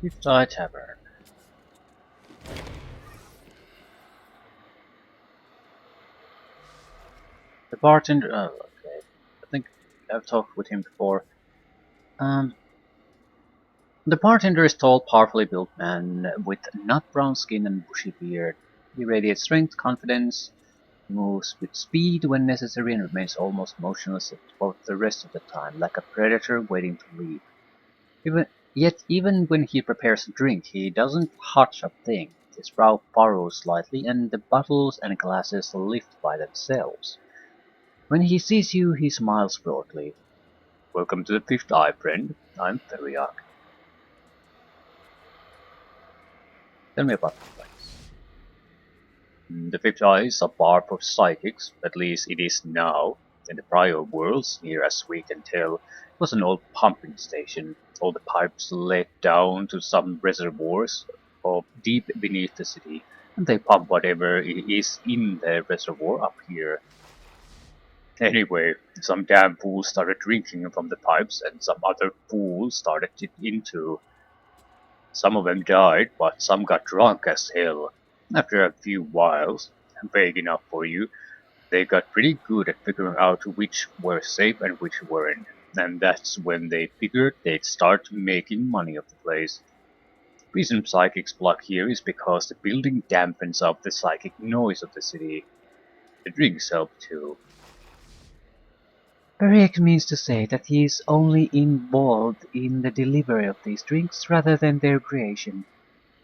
Fifth Eye Tavern. The bartender. Oh, okay. I think I've talked with him before. Um, the bartender is tall, powerfully built man with nut brown skin and bushy beard. He radiates strength, confidence, moves with speed when necessary, and remains almost motionless for the rest of the time, like a predator waiting to leap. Yet even when he prepares a drink, he doesn't hotch a thing. His brow furrows slightly, and the bottles and glasses lift by themselves. When he sees you, he smiles broadly. Welcome to the Fifth Eye, friend. I'm Theriak. Tell me about the place. The Fifth Eye is a bar for psychics, at least it is now. In the prior worlds, near as we can tell, it was an old pumping station. All the pipes led down to some reservoirs of deep beneath the city, and they pump whatever is in the reservoir up here. Anyway, some damn fools started drinking from the pipes, and some other fools started it into. Some of them died, but some got drunk as hell. After a few whiles, vague enough for you, they got pretty good at figuring out which were safe and which weren't. And that's when they figured they'd start making money off the place. Reason psychics block here is because the building dampens up the psychic noise of the city. The drinks help too. Periek means to say that he is only involved in the delivery of these drinks rather than their creation.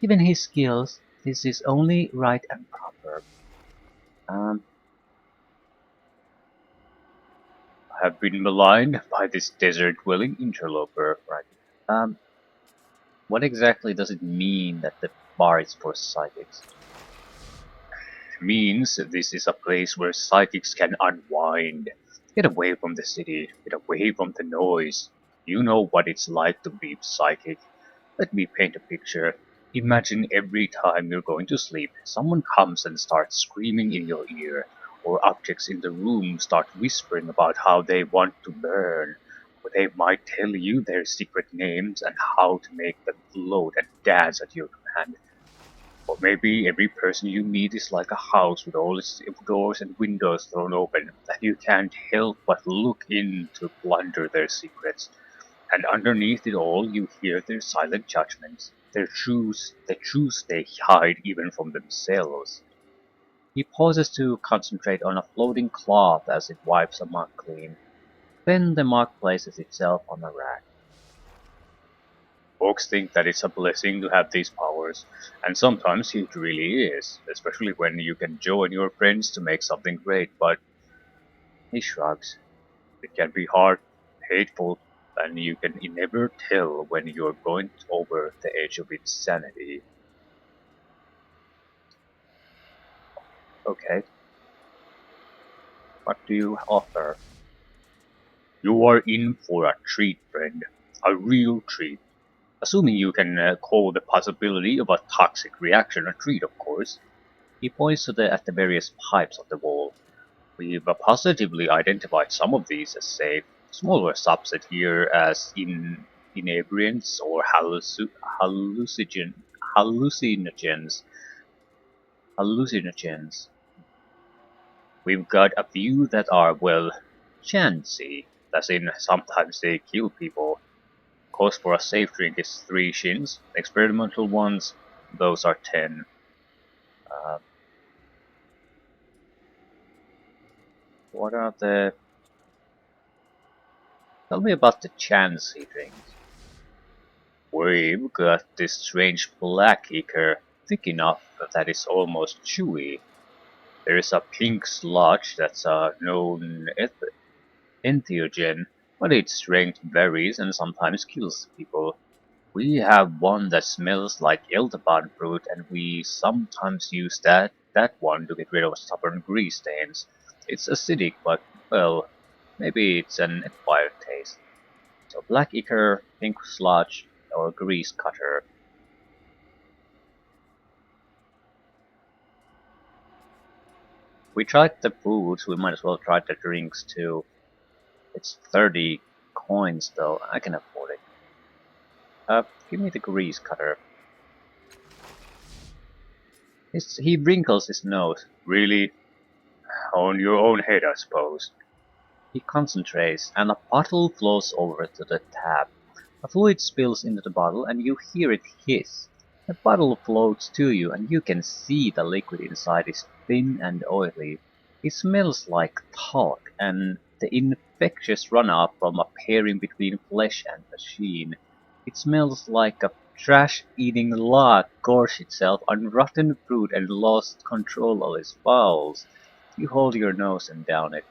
Given his skills, this is only right and proper. Um, I have been maligned by this desert-dwelling interloper, right? Um, what exactly does it mean that the bar is for psychics? It means that this is a place where psychics can unwind. Get away from the city, get away from the noise. You know what it's like to be psychic. Let me paint a picture. Imagine every time you're going to sleep, someone comes and starts screaming in your ear, or objects in the room start whispering about how they want to burn, or they might tell you their secret names and how to make them float and dance at your command. Or maybe every person you meet is like a house with all its doors and windows thrown open, and you can't help but look in to plunder their secrets. And underneath it all you hear their silent judgments, the truths they hide even from themselves. He pauses to concentrate on a floating cloth as it wipes a mug clean. Then the mug places itself on a rack. Folks think that it's a blessing to have these powers, and sometimes it really is, especially when you can join your friends to make something great, but he shrugs. It can be hard, hateful, and you can never tell when you're going over the edge of insanity. Okay, what do you offer? You are in for a treat, friend. A real treat. Assuming you can call the possibility of a toxic reaction a treat, of course. He points at the various pipes of the wall. We've positively identified some of these as safe. Smaller subset here as inebriants or hallucinogen, hallucinogens. Hallucinogens. We've got a few that are, well, chancy, as in sometimes they kill people. Cost for a safe drink is 3 shins. Experimental ones, those are 10. Uh, what are the... Tell me about the chancy drinks. We've got this strange black ichor, thick enough that it's almost chewy. There is a pink sludge that's a known entheogen, but its strength varies and sometimes kills people. We have one that smells like elderberry fruit, and we sometimes use that one to get rid of stubborn grease stains. It's acidic, but well, maybe it's an acquired taste. So black ichor, pink sludge, or grease cutter. We tried the foods, we might as well try the drinks too. It's 30 coins though, I can afford it. Give me the grease cutter. He wrinkles his nose. Really? On your own head, I suppose. He concentrates, and a bottle flows over to the tap. A fluid spills into the bottle, and you hear it hiss. The bottle floats to you, and you can see the liquid inside is thin and oily. It smells like talc, and the infectious runoff from appearing between flesh and machine. It smells like a trash-eating log gorged itself on rotten fruit and lost control of its bowels. You hold your nose and down it.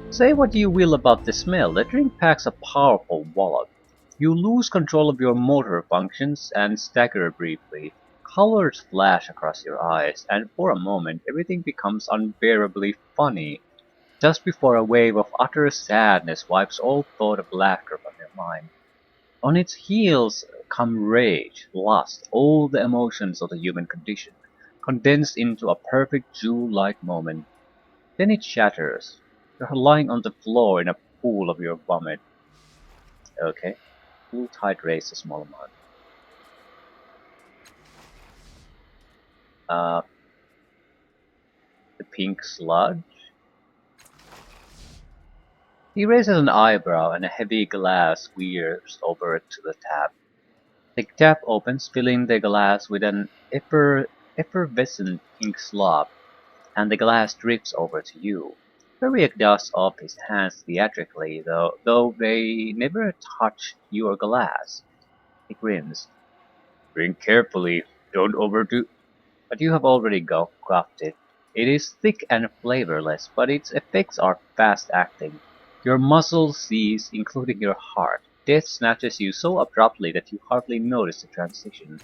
Say what you will about the smell, the drink packs a powerful wallop. You lose control of your motor functions and stagger briefly. Colors flash across your eyes, and for a moment everything becomes unbearably funny, just before a wave of utter sadness wipes all thought of laughter from your mind. On its heels come rage, lust, all the emotions of the human condition, condensed into a perfect Jew-like moment. Then it shatters. You're lying on the floor in a pool of your vomit. Okay. Blue tide raised a small amount. Uh, the pink sludge? He raises an eyebrow and a heavy glass wears over to the tap. The tap opens, filling the glass with an effervescent pink slop, and the glass drips over to you. Furiak dusts off his hands theatrically, though they never touch your glass. He grins. Drink carefully, don't overdo. But you have already gulped it. It is thick and flavorless, but its effects are fast-acting. Your muscles seize, including your heart. Death snatches you so abruptly that you hardly notice the transition.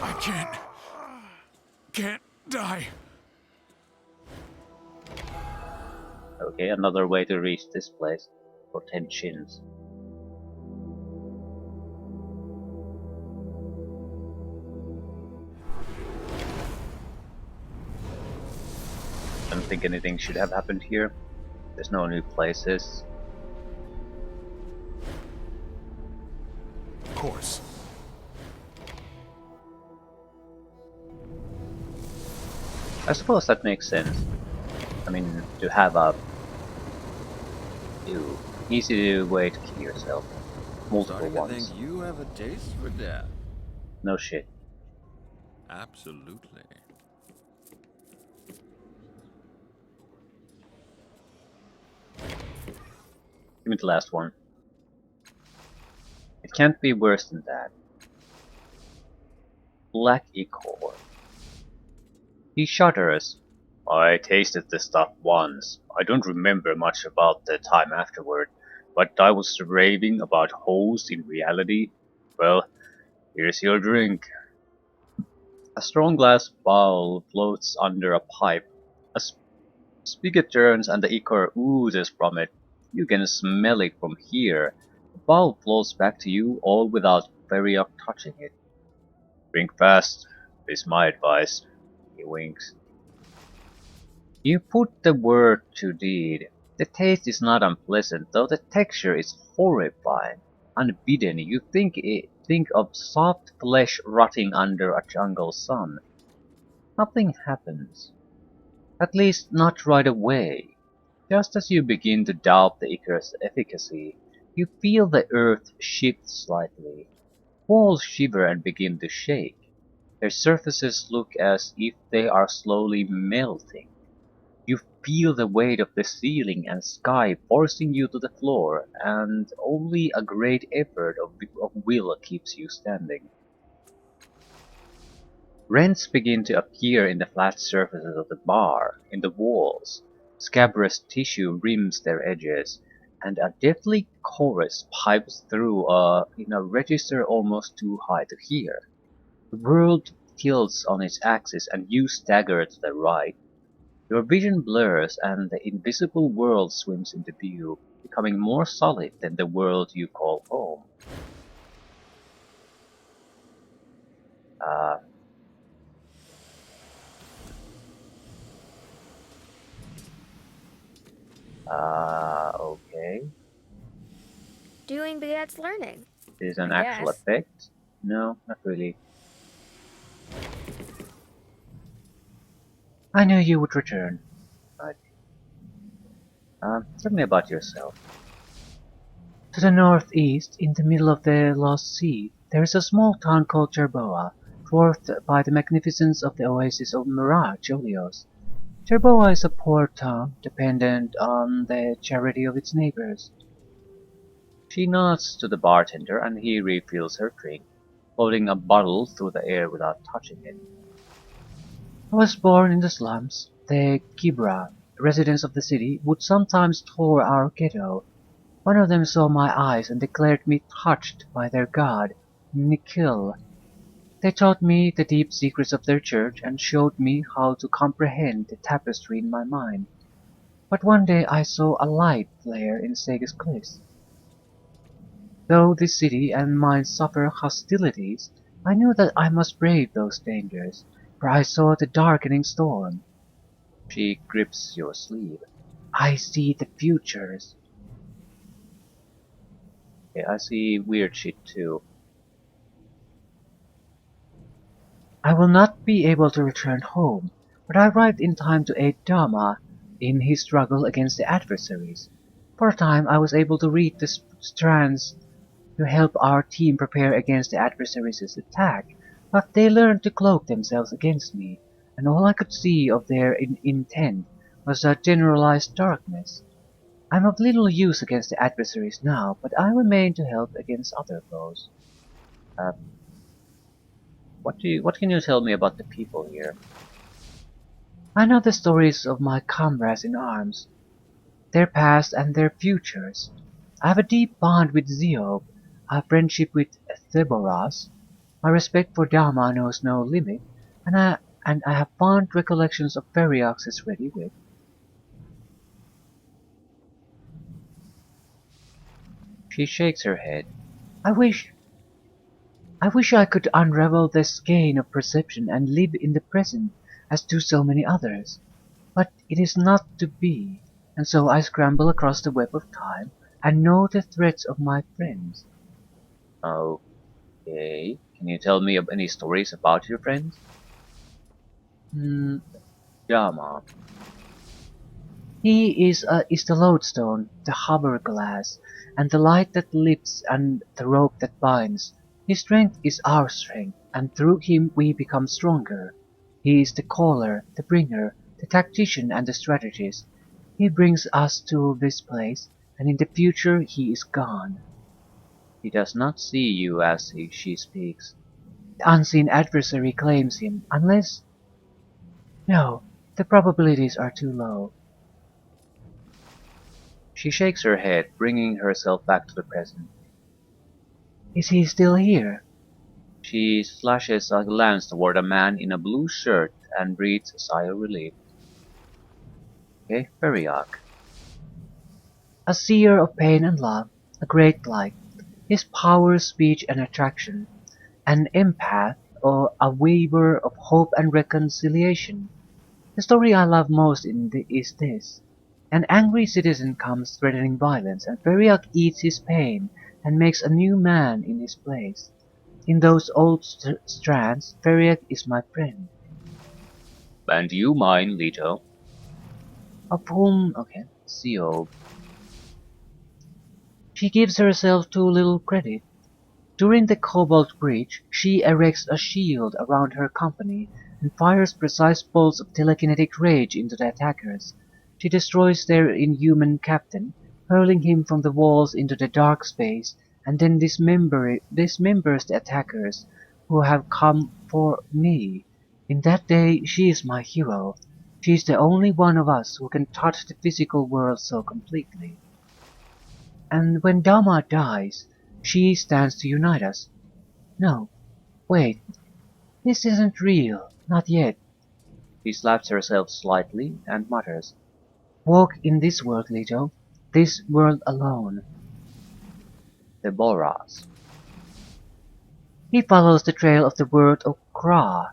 I can't die. Okay, another way to reach this place. For 10 chins. I don't think anything should have happened here. There's no new places. Of course. I suppose that makes sense. I mean, to have a easy way to kill yourself. Multiple Starting to ones. think you have a taste for death. No shit. Absolutely. Give me the last one. It can't be worse than that. Black ichor. He shudders. I tasted this stuff once. I don't remember much about the time afterward, but I was raving about holes in reality. Well, here's your drink. A strong glass bowl floats under a pipe. A spigot turns and the ichor oozes from it. You can smell it from here. The bowl flows back to you all without Feriok touching it. Drink fast, is my advice. He winks. You put the word to deed. The taste is not unpleasant, though the texture is horrifying. Unbidden, you think of soft flesh rotting under a jungle sun. Nothing happens. At least not right away. Just as you begin to doubt the ichor's efficacy, you feel the earth shift slightly. Walls shiver and begin to shake. Their surfaces look as if they are slowly melting. You feel the weight of the ceiling and sky forcing you to the floor, and only a great effort of will keeps you standing. Rents begin to appear in the flat surfaces of the bar, in the walls. Scabrous tissue rims their edges, and a deathly chorus pipes through in a register almost too high to hear. The world tilts on its axis and you stagger to the right. Your vision blurs and the invisible world swims into view, becoming more solid than the world you call home. Uh, Doing begets learning, Is I an actual guess. effect? No, not really. I knew you would return. Right. Tell me about yourself. To the northeast, in the middle of the Lost Sea, there is a small town called Jerboa, dwarfed by the magnificence of the oasis of Mirage, Jolios. Jerboa is a poor town, dependent on the charity of its neighbors. She nods to the bartender and he refills her drink, holding a bottle through the air without touching it. I was born in the slums. The Kibra, residents of the city, would sometimes tour our ghetto. One of them saw my eyes and declared me touched by their god, Nikhil. They taught me the deep secrets of their church and showed me how to comprehend the tapestry in my mind. But one day I saw a light flare in Sega's cliffs. Though this city and mine suffer hostilities, I knew that I must brave those dangers, for I saw the darkening storm. She grips your sleeve. I see the futures. Yeah, I see weird shit too. I will not be able to return home, but I arrived in time to aid Dharma in his struggle against the adversaries. For a time I was able to read the strands to help our team prepare against the adversaries' attack, but they learned to cloak themselves against me, and all I could see of their intent was a generalized darkness. I'm of little use against the adversaries now, but I remain to help against other foes. Uh, what can you tell me about the people here? I know the stories of my comrades in arms, their past and their futures. I have a deep bond with Ziob, a friendship with Theboras. My respect for Dharma knows no limit, and I have fond recollections of Ferriox's ready wit. She shakes her head. I wish I wish I could unravel the skein of perception and live in the present, as do so many others. But it is not to be, and so I scramble across the web of time and know the threats of my friends. Okay. Can you tell me of any stories about your friends? Hmm, Yama. He is the lodestone, the hourglass, and the light that lifts and the rope that binds. His strength is our strength, and through him we become stronger. He is the caller, the bringer, the tactician and the strategist. He brings us to this place, and in the future he is gone. He does not see you as she speaks. The unseen adversary claims him, unless... No, the probabilities are too low. She shakes her head, bringing herself back to the present. Is he still here? She flashes a glance toward a man in a blue shirt and breathes a sigh of relief. Okay, Periac. A seer of pain and love, a great light, his power, speech, and attraction, an empath or a weaver of hope and reconciliation. The story I love most is this. An angry citizen comes threatening violence, and Periac eats his pain and makes a new man in his place. In those old strands, Periac is my friend. And you mine, Leto. Of whom, okay, Theo. She gives herself too little credit. During the Cobalt Breach, she erects a shield around her company and fires precise bolts of telekinetic rage into the attackers. She destroys their inhuman captain, hurling him from the walls into the dark space, and then dismembers the attackers who have come for me. In that day she is my hero. She is the only one of us who can touch the physical world so completely. And when Dharma dies, she stands to unite us. No, wait, this isn't real, not yet. She slaps herself slightly and mutters, walk in this world, Leto, this world alone. The Boras. He follows the trail of the word of Kra.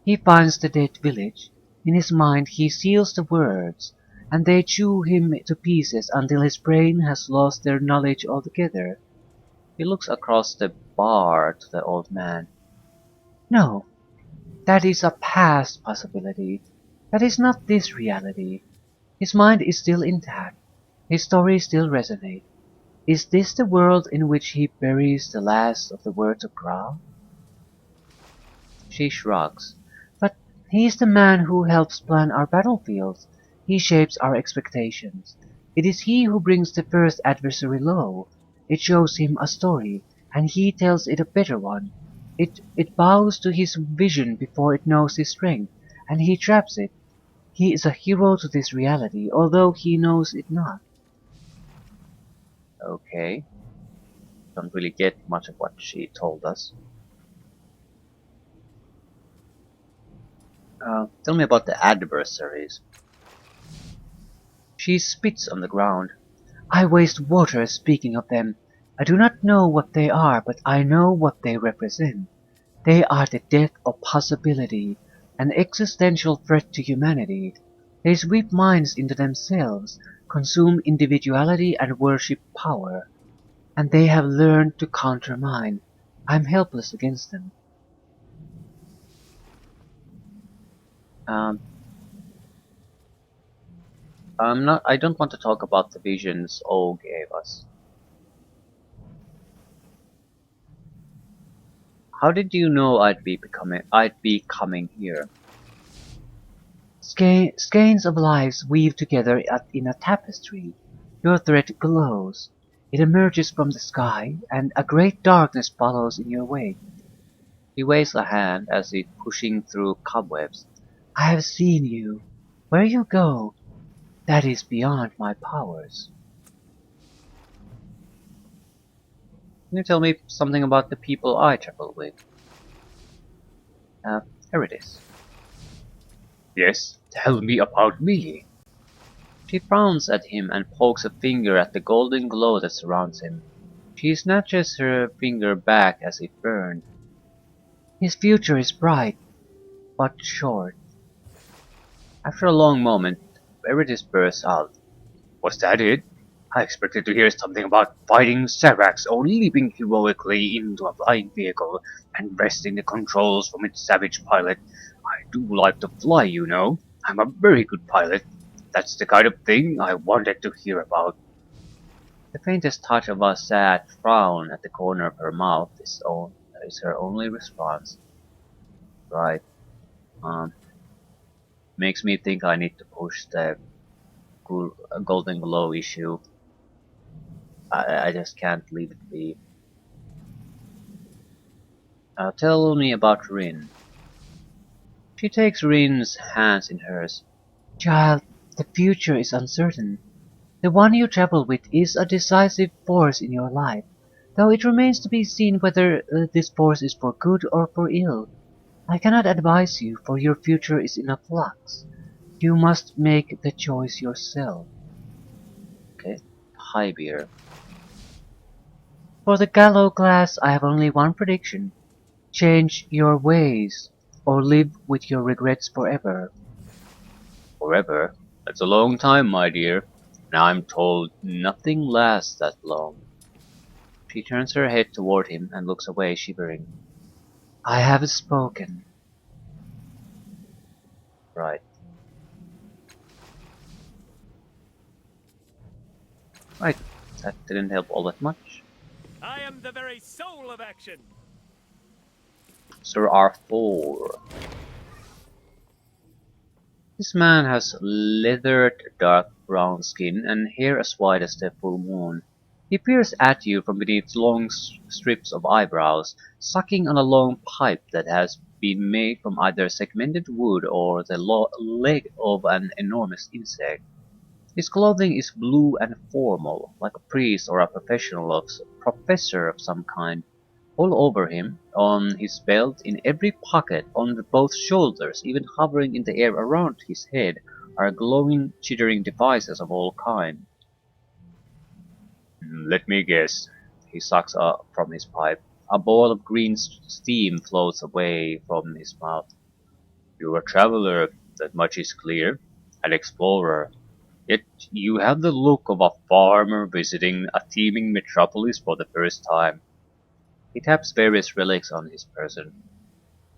He finds the dead village. In his mind he seals the words, and they chew him to pieces until his brain has lost their knowledge altogether. He looks across the bar to the old man. No, that is a past possibility. That is not this reality. His mind is still intact. His stories still resonate. Is this the world in which he buries the last of the words of Gra? She shrugs. But he is the man who helps plan our battlefields. He shapes our expectations. It is he who brings the first adversary low. It shows him a story, and he tells it a better one. It bows to his vision before it knows his strength, and he traps it. He is a hero to this reality, although he knows it not. Okay, don't really get much of what she told us. Tell me about the adversaries. She spits on the ground. I waste water speaking of them. I do not know what they are, but I know what they represent. They are the death of possibility, an existential threat to humanity. They sweep minds into themselves, consume individuality and worship power. And they have learned to counter mine. I'm helpless against them. Um, I don't want to talk about the visions O gave us. How did you know I'd be coming here? Skeins of lives weave together in a tapestry. Your thread glows. It emerges from the sky, and a great darkness follows in your wake. He waves a hand as if pushing through cobwebs. I have seen you. Where you go, that is beyond my powers. Can you tell me something about the people I travel with? Uh, Here it is. Yes, tell me about me. She frowns at him and pokes a finger at the golden glow that surrounds him. She snatches her finger back as if burned. His future is bright, but short. After a long moment, Veritas bursts out. Was that it? I expected to hear something about fighting Seracs or leaping heroically into a flying vehicle and wresting the controls from its savage pilot. I do like to fly, you know. I'm a very good pilot. That's the kind of thing I wanted to hear about. The faintest touch of a sad frown at the corner of her mouth is her only response. Right. Um, Makes me think I need to push the Golden Glow issue. I just can't leave it be. Tell me about Rin. She takes Rin's hands in hers. Child, the future is uncertain. The one you travel with is a decisive force in your life, though it remains to be seen whether this force is for good or for ill. I cannot advise you, for your future is in a flux. You must make the choice yourself. Okay, hi beer. For the Gallo class, I have only one prediction. Change your ways, or live with your regrets forever. Forever? That's a long time, my dear. Now I'm told nothing lasts that long. She turns her head toward him and looks away, shivering. I have spoken. Right. Right. That didn't help all that much. I am the very soul of action. Sir R4. This man has leathered dark brown skin and hair as white as the full moon. He peers at you from beneath long strips of eyebrows, sucking on a long pipe that has been made from either segmented wood or the leg of an enormous insect. His clothing is blue and formal, like a priest or a professor of some kind. All over him, on his belt, in every pocket, on both shoulders, even hovering in the air around his head, are glowing, chittering devices of all kinds. Let me guess. He sucks up from his pipe. A ball of green steam floats away from his mouth. You're a traveler, that much is clear. An explorer. Yet you have the look of a farmer visiting a teeming metropolis for the first time. He taps various relics on his person.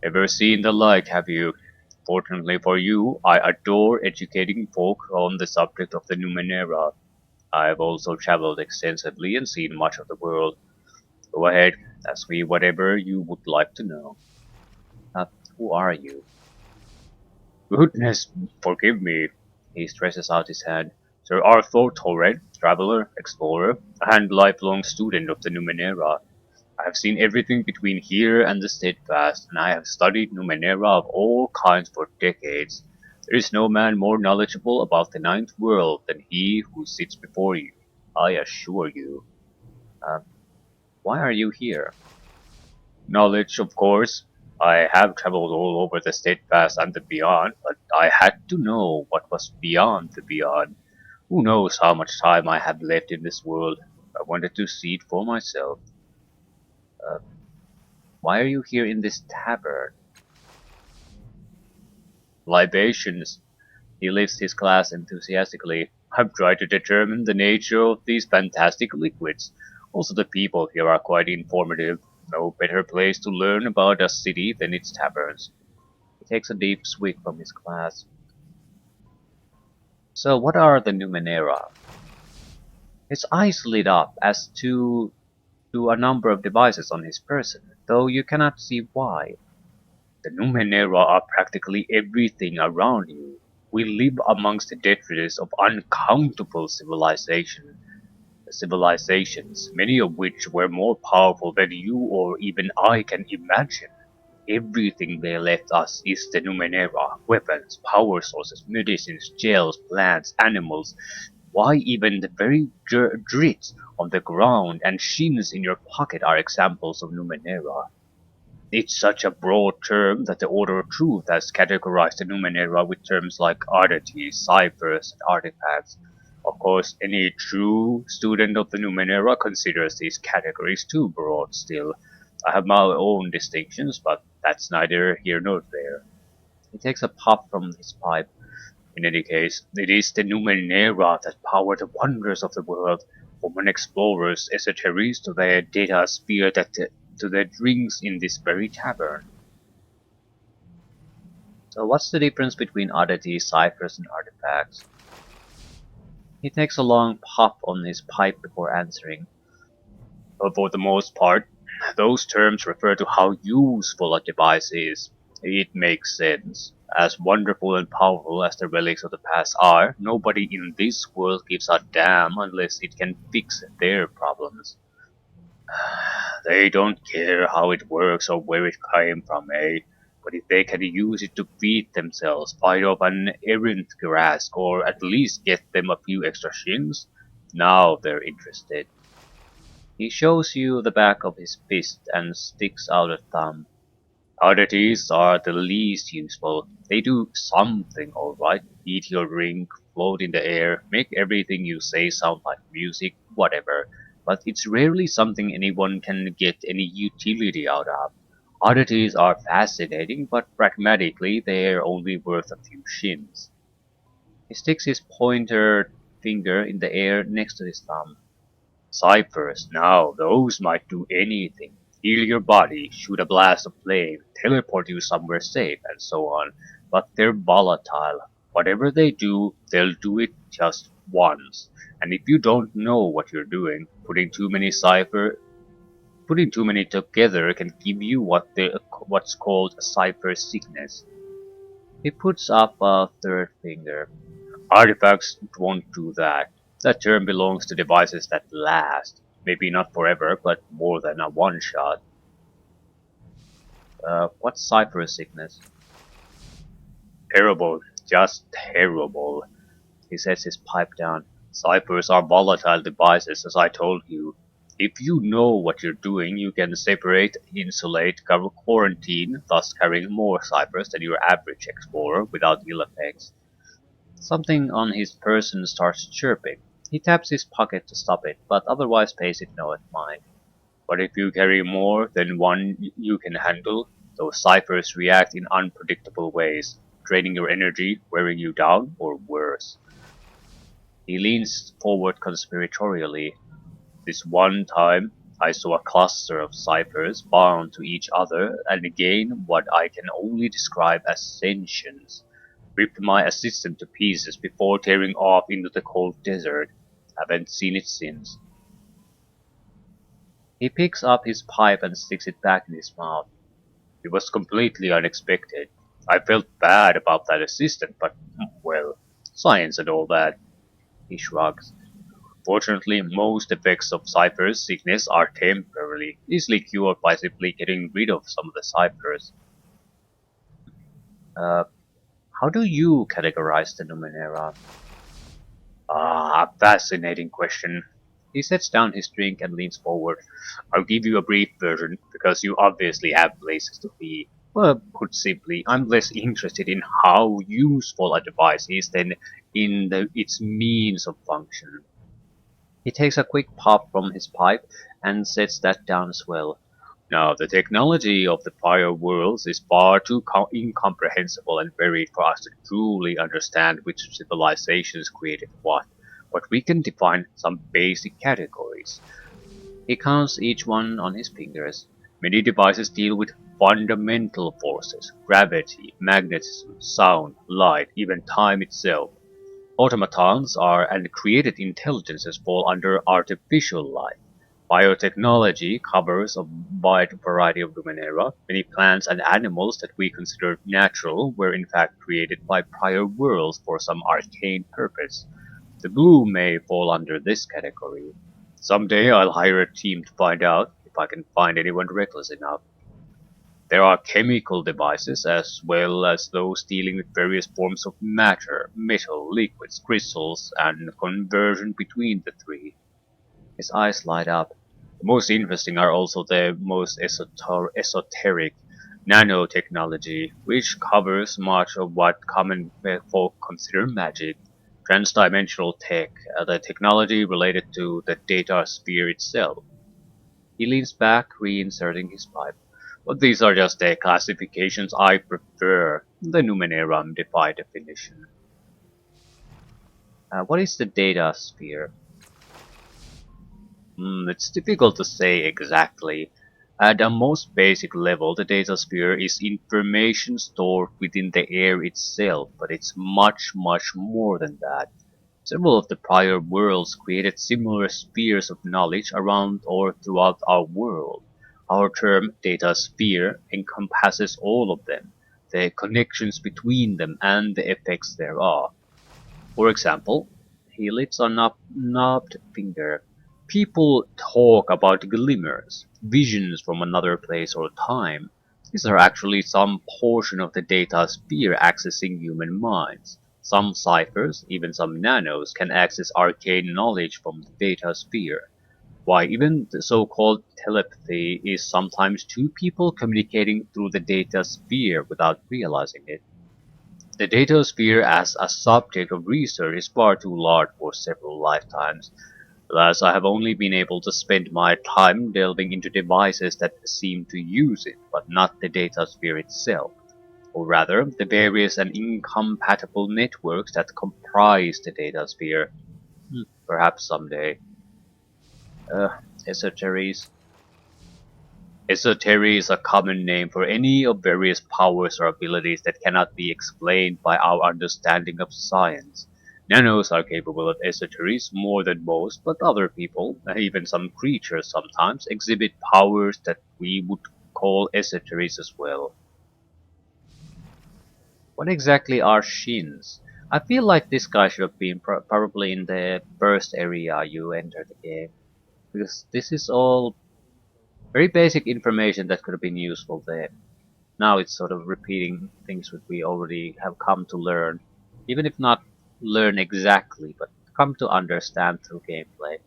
Ever seen the like, have you? Fortunately for you, I adore educating folk on the subject of the Numenera. I've also traveled extensively and seen much of the world. Go ahead, ask me whatever you would like to know. Uh, who are you? Goodness, forgive me. He stretches out his hand. Sir Arthur Torment, traveler, explorer, and lifelong student of the Numenera. I have seen everything between here and the steadfast, and I have studied Numenera of all kinds for decades. There is no man more knowledgeable about the ninth world than he who sits before you, I assure you. Uh, why are you here? Knowledge, of course. I have traveled all over the steadfast and the beyond, but I had to know what was beyond the beyond. Who knows how much time I have left in this world? I wanted to see it for myself. Uh, why are you here in this tavern? Libations. He lifts his glass enthusiastically. I've tried to determine the nature of these fantastic liquids. Also, the people here are quite informative. No better place to learn about a city than its taverns. He takes a deep swig from his glass. So, what are the Numenera? His eyes lit up as to a number of devices on his person, though you cannot see why. The Numenera are practically everything around you. We live amongst the detritus of uncountable civilizations, many of which were more powerful than you or even I can imagine. Everything they left us is the Numenera: weapons, power sources, medicines, gels, plants, animals. Why, even the very drits on the ground and shins in your pocket are examples of Numenera. It's such a broad term that the Order of Truth has categorized the Numenera with terms like oddities, ciphers, and artifacts. Of course, any true student of the Numenera considers these categories too broad still. I have my own distinctions, but that's neither here nor there. He takes a puff from his pipe. In any case, it is the Numenera that power the wonders of the world, from an explorer's esoteries to their data sphere to their drinks in this very tavern. So what's the difference between oddities, ciphers, and artifacts? He takes a long puff on his pipe before answering. For the most part, those terms refer to how useful a device is. It makes sense. As wonderful and powerful as the relics of the past are, nobody in this world gives a damn unless it can fix their problems. They don't care how it works or where it came from, eh? But if they can use it to feed themselves, fight off an errant grasp, or at least get them a few extra shins, now they're interested. He shows you the back of his fist and sticks out a thumb. Oddities are the least useful. They do something alright. Eat your drink, float in the air, make everything you say sound like music, whatever. But it's rarely something anyone can get any utility out of. Oddities are fascinating, but pragmatically they're only worth a few shins. He sticks his pointer finger in the air next to his thumb. Ciphers, now those might do anything. Heal your body, shoot a blast of flame, teleport you somewhere safe, and so on. But they're volatile. Whatever they do, they'll do it just once. And if you don't know what you're doing, putting too many together can give you what's called a cipher sickness. He puts up a third finger. Artifacts won't do that. That term belongs to devices that last. Maybe not forever, but more than a one shot. What's cipher sickness? Terrible. Just terrible. He sets his pipe down. Ciphers are volatile devices, as I told you. If you know what you're doing, you can separate, insulate, cover quarantine, thus carrying more ciphers than your average explorer without ill effects. Something on his person starts chirping. He taps his pocket to stop it, but otherwise pays it no mind. But if you carry more than one you can handle, those ciphers react in unpredictable ways, draining your energy, wearing you down, or worse. He leans forward conspiratorially. This one time, I saw a cluster of ciphers bound to each other and again what I can only describe as sentience. Ripped my assistant to pieces before tearing off into the cold desert. Haven't seen it since. He picks up his pipe and sticks it back in his mouth. It was completely unexpected. I felt bad about that assistant, but, well, science and all that. He shrugs. Fortunately, most effects of Cypher's sickness are temporary, easily cured by simply getting rid of some of the ciphers. Uh, how do you categorize the Numenera? Ah, a fascinating question. He sets down his drink and leans forward. I'll give you a brief version, because you obviously have places to be. Well, put simply, I'm less interested in how useful a device is than in its means of function. He takes a quick puff from his pipe and sets that down as well. Now, the technology of the prior worlds is far too incomprehensible and varied for us to truly understand which civilizations created what, but we can define some basic categories. He counts each one on his fingers. Many devices deal with fundamental forces, gravity, magnetism, sound, light, even time itself. Automatons are and created intelligences fall under artificial life. Biotechnology covers a wide variety of Numenera. Many plants and animals that we consider natural were in fact created by prior worlds for some arcane purpose. The blue may fall under this category. Someday I'll hire a team to find out if I can find anyone reckless enough. There are chemical devices as well as those dealing with various forms of matter, metal, liquids, crystals, and conversion between the three. His eyes light up. The most interesting are also the most esoteric nanotechnology, which covers much of what common folk consider magic. Transdimensional tech, the technology related to the data sphere itself. He leans back, reinserting his pipe. But these are just the classifications I prefer. The Numenera defy definition. What is the data sphere? It's difficult to say exactly. At a most basic level, the data sphere is information stored within the air itself, but it's much, much more than that. Several of the prior worlds created similar spheres of knowledge around or throughout our world. Our term data sphere encompasses all of them, the connections between them and the effects thereof. For example, he lifts a knobbed finger. People talk about glimmers, visions from another place or time. These are actually some portion of the data sphere accessing human minds. Some ciphers, even some nanos, can access arcane knowledge from the data sphere. Why, even the so-called telepathy is sometimes two people communicating through the data sphere without realizing it. The data sphere as a subject of research is far too large for several lifetimes. Thus, I have only been able to spend my time delving into devices that seem to use it, but not the data sphere itself, or rather, the various and incompatible networks that comprise the data sphere. Perhaps someday. Uh, esoteries. Esotery is a common name for any of various powers or abilities that cannot be explained by our understanding of science. Nanos are capable of esoteries more than most, but other people, even some creatures sometimes, exhibit powers that we would call esoteries as well. What exactly are shins? I feel like this guy should have been probably in the first area you enter the game, because this is all very basic information that could have been useful there. Now it's sort of repeating things that we already have come to learn, even if not learn exactly, but come to understand through gameplay.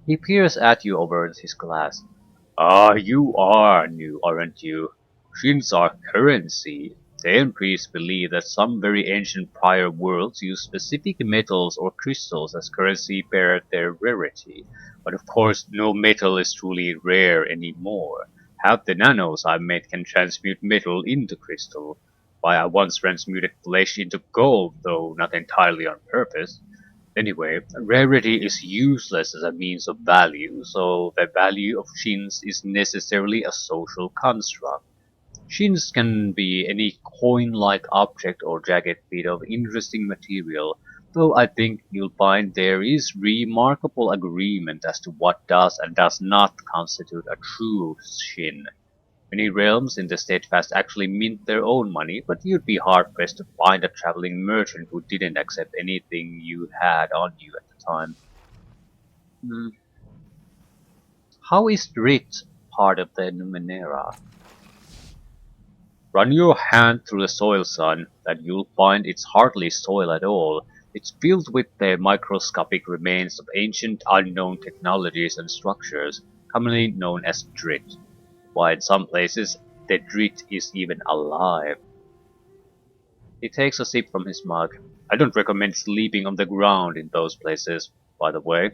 He peers at you over his glass. Ah, you are new, aren't you? Shins are currency. The entries believe that some very ancient prior worlds use specific metals or crystals as currency bear their rarity. But of course, no metal is truly rare anymore. Half the nanos I met can transmute metal into crystal. Why, I once transmuted flesh into gold, though not entirely on purpose. Anyway, rarity is useless as a means of value, so the value of shins is necessarily a social construct. Shins can be any coin-like object or jagged bit of interesting material, though I think you'll find there is remarkable agreement as to what does and does not constitute a true shin. Many realms in the steadfast actually mint their own money, but you'd be hard-pressed to find a traveling merchant who didn't accept anything you had on you at the time. Hmm. How is Drit part of the Numenera? Run your hand through the soil, son, and you'll find it's hardly soil at all. It's filled with the microscopic remains of ancient unknown technologies and structures, commonly known as Drit. While in some places, the Drit is even alive. He takes a sip from his mug. I don't recommend sleeping on the ground in those places, by the way.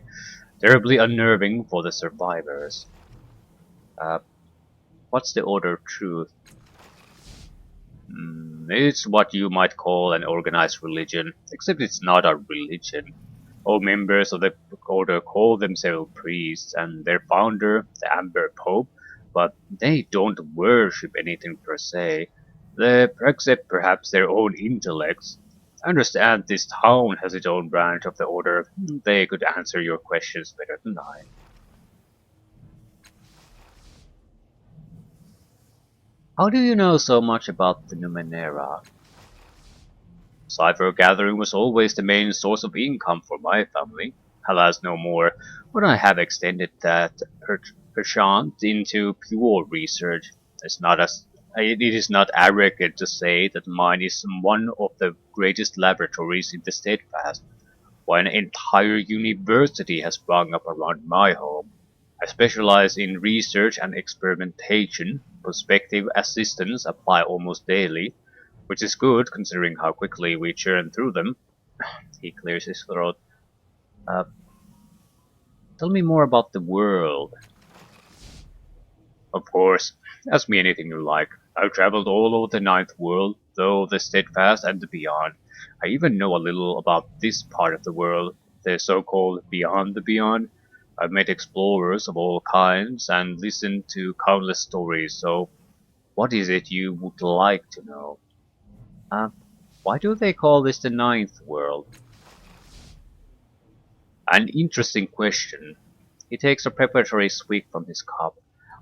Terribly unnerving for the survivors. Uh, what's the order of truth? It's what you might call an organized religion, except it's not a religion. All members of the order call themselves priests and their founder, the Amber Pope, but they don't worship anything per se. They accept perhaps their own intellects. I understand this town has its own branch of the order. They could answer your questions better than I. How do you know so much about the Numenera? Cipher gathering was always the main source of income for my family. Alas, no more, but I have extended that penchant into pure research. It is not arrogant to say that mine is one of the greatest laboratories in the steadfast, while an entire university has sprung up around my home. I specialize in research and experimentation. Prospective assistants apply almost daily, which is good considering how quickly we churn through them. He clears his throat. Uh, tell me more about the world. Of course, ask me anything you like. I've traveled all over the ninth world, though the steadfast and the beyond. I even know a little about this part of the world, the so-called beyond the beyond. I've met explorers of all kinds and listened to countless stories, so what is it you would like to know? Uh, why do they call this the ninth world? An interesting question. He takes a preparatory swig from his cup.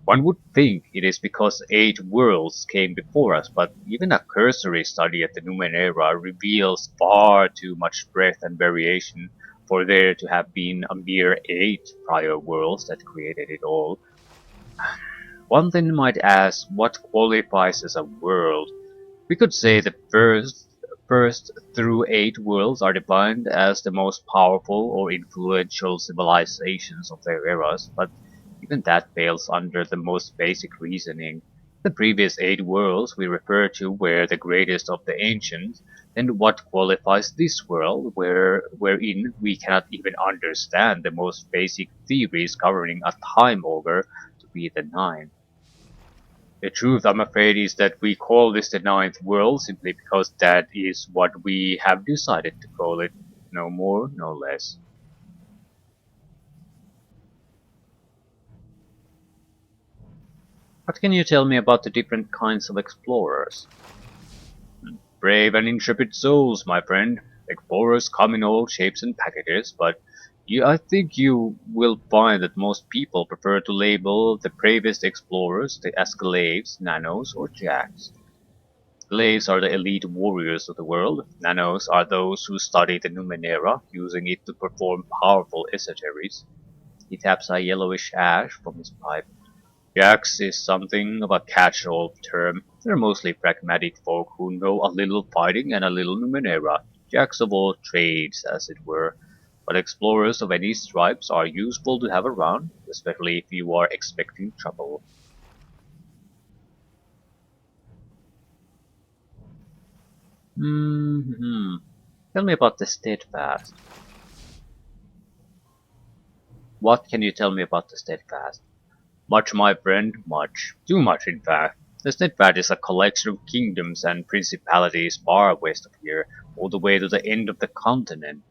One would think it is because 8 worlds came before us, but even a cursory study at the Numenera reveals far too much breadth and variation for there to have been a mere 8 prior worlds that created it all. One then might ask what qualifies as a world. We could say the first through 8 worlds are defined as the most powerful or influential civilizations of their eras, but even that fails under the most basic reasoning. The previous 8 worlds we refer to were the greatest of the ancients, and what qualifies this world wherein we cannot even understand the most basic theories governing a time auger to be the ninth. The truth, I'm afraid, is that we call this the ninth world simply because that is what we have decided to call it, no more, no less. What can you tell me about the different kinds of explorers? Brave and intrepid souls, my friend. Explorers come in all shapes and packages, but I think you will find that most people prefer to label the bravest explorers as glaives, nanos, or jacks. Glaives are the elite warriors of the world. Nanos are those who study the Numenera, using it to perform powerful esoteries. He taps a yellowish ash from his pipe. Jacks is something of a catch-all term. They're mostly pragmatic folk who know a little fighting and a little Numenera. Jacks of all trades, as it were. But explorers of any stripes are useful to have around, especially if you are expecting trouble. Hmm. Tell me about the steadfast. What can you tell me about the steadfast? Much, my friend, much. Too much, in fact. The Steadfast is a collection of kingdoms and principalities far west of here, all the way to the end of the continent.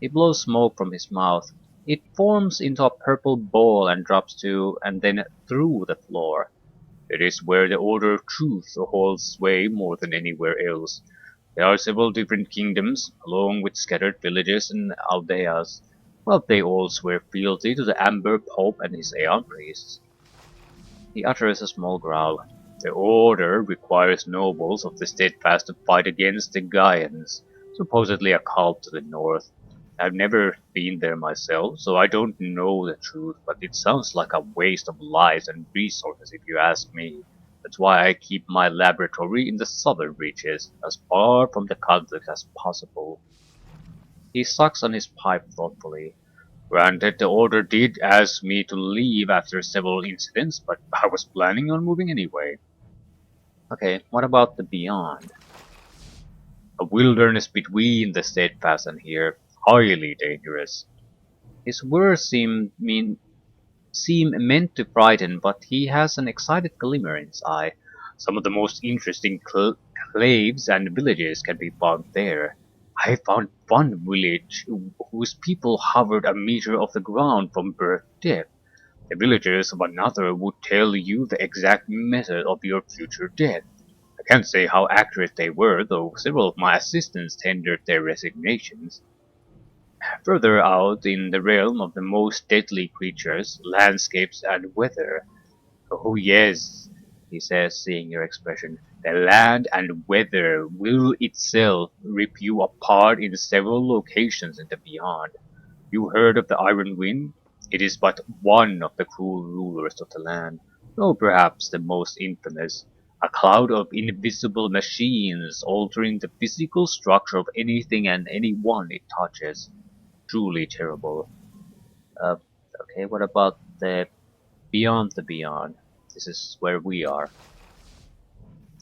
He blows smoke from his mouth. It forms into a purple ball and drops to and then through the floor. It is where the Order of Truth holds sway more than anywhere else. There are several different kingdoms, along with scattered villages and aldeas. Well, they all swear fealty to the Amber Pope and his Aeon priests. He utters a small growl. The Order requires nobles of the Steadfast to fight against the Gaians, supposedly a cult to the north. I've never been there myself, so I don't know the truth, but it sounds like a waste of lives and resources if you ask me. That's why I keep my laboratory in the southern reaches, as far from the conflict as possible. He sucks on his pipe thoughtfully. Granted, the Order did ask me to leave after several incidents, but I was planning on moving anyway. Okay, what about the beyond? A wilderness between the steadfast and here, highly dangerous. His words seem meant to frighten, but he has an excited glimmer in his eye. Some of the most interesting claves and villages can be found there. I found one village whose people hovered a meter off the ground from birth to death. The villagers of another would tell you the exact method of your future death. I can't say how accurate they were, though several of my assistants tendered their resignations. Further out in the realm of the most deadly creatures, landscapes, and weather. Oh yes, he says, seeing your expression. The land and weather will itself rip you apart in several locations in the beyond. You heard of the Iron Wind? It is but one of the cruel rulers of the land, though perhaps the most infamous. A cloud of invisible machines altering the physical structure of anything and anyone it touches. Truly terrible. Uh, okay, what about the beyond the beyond? This is where we are.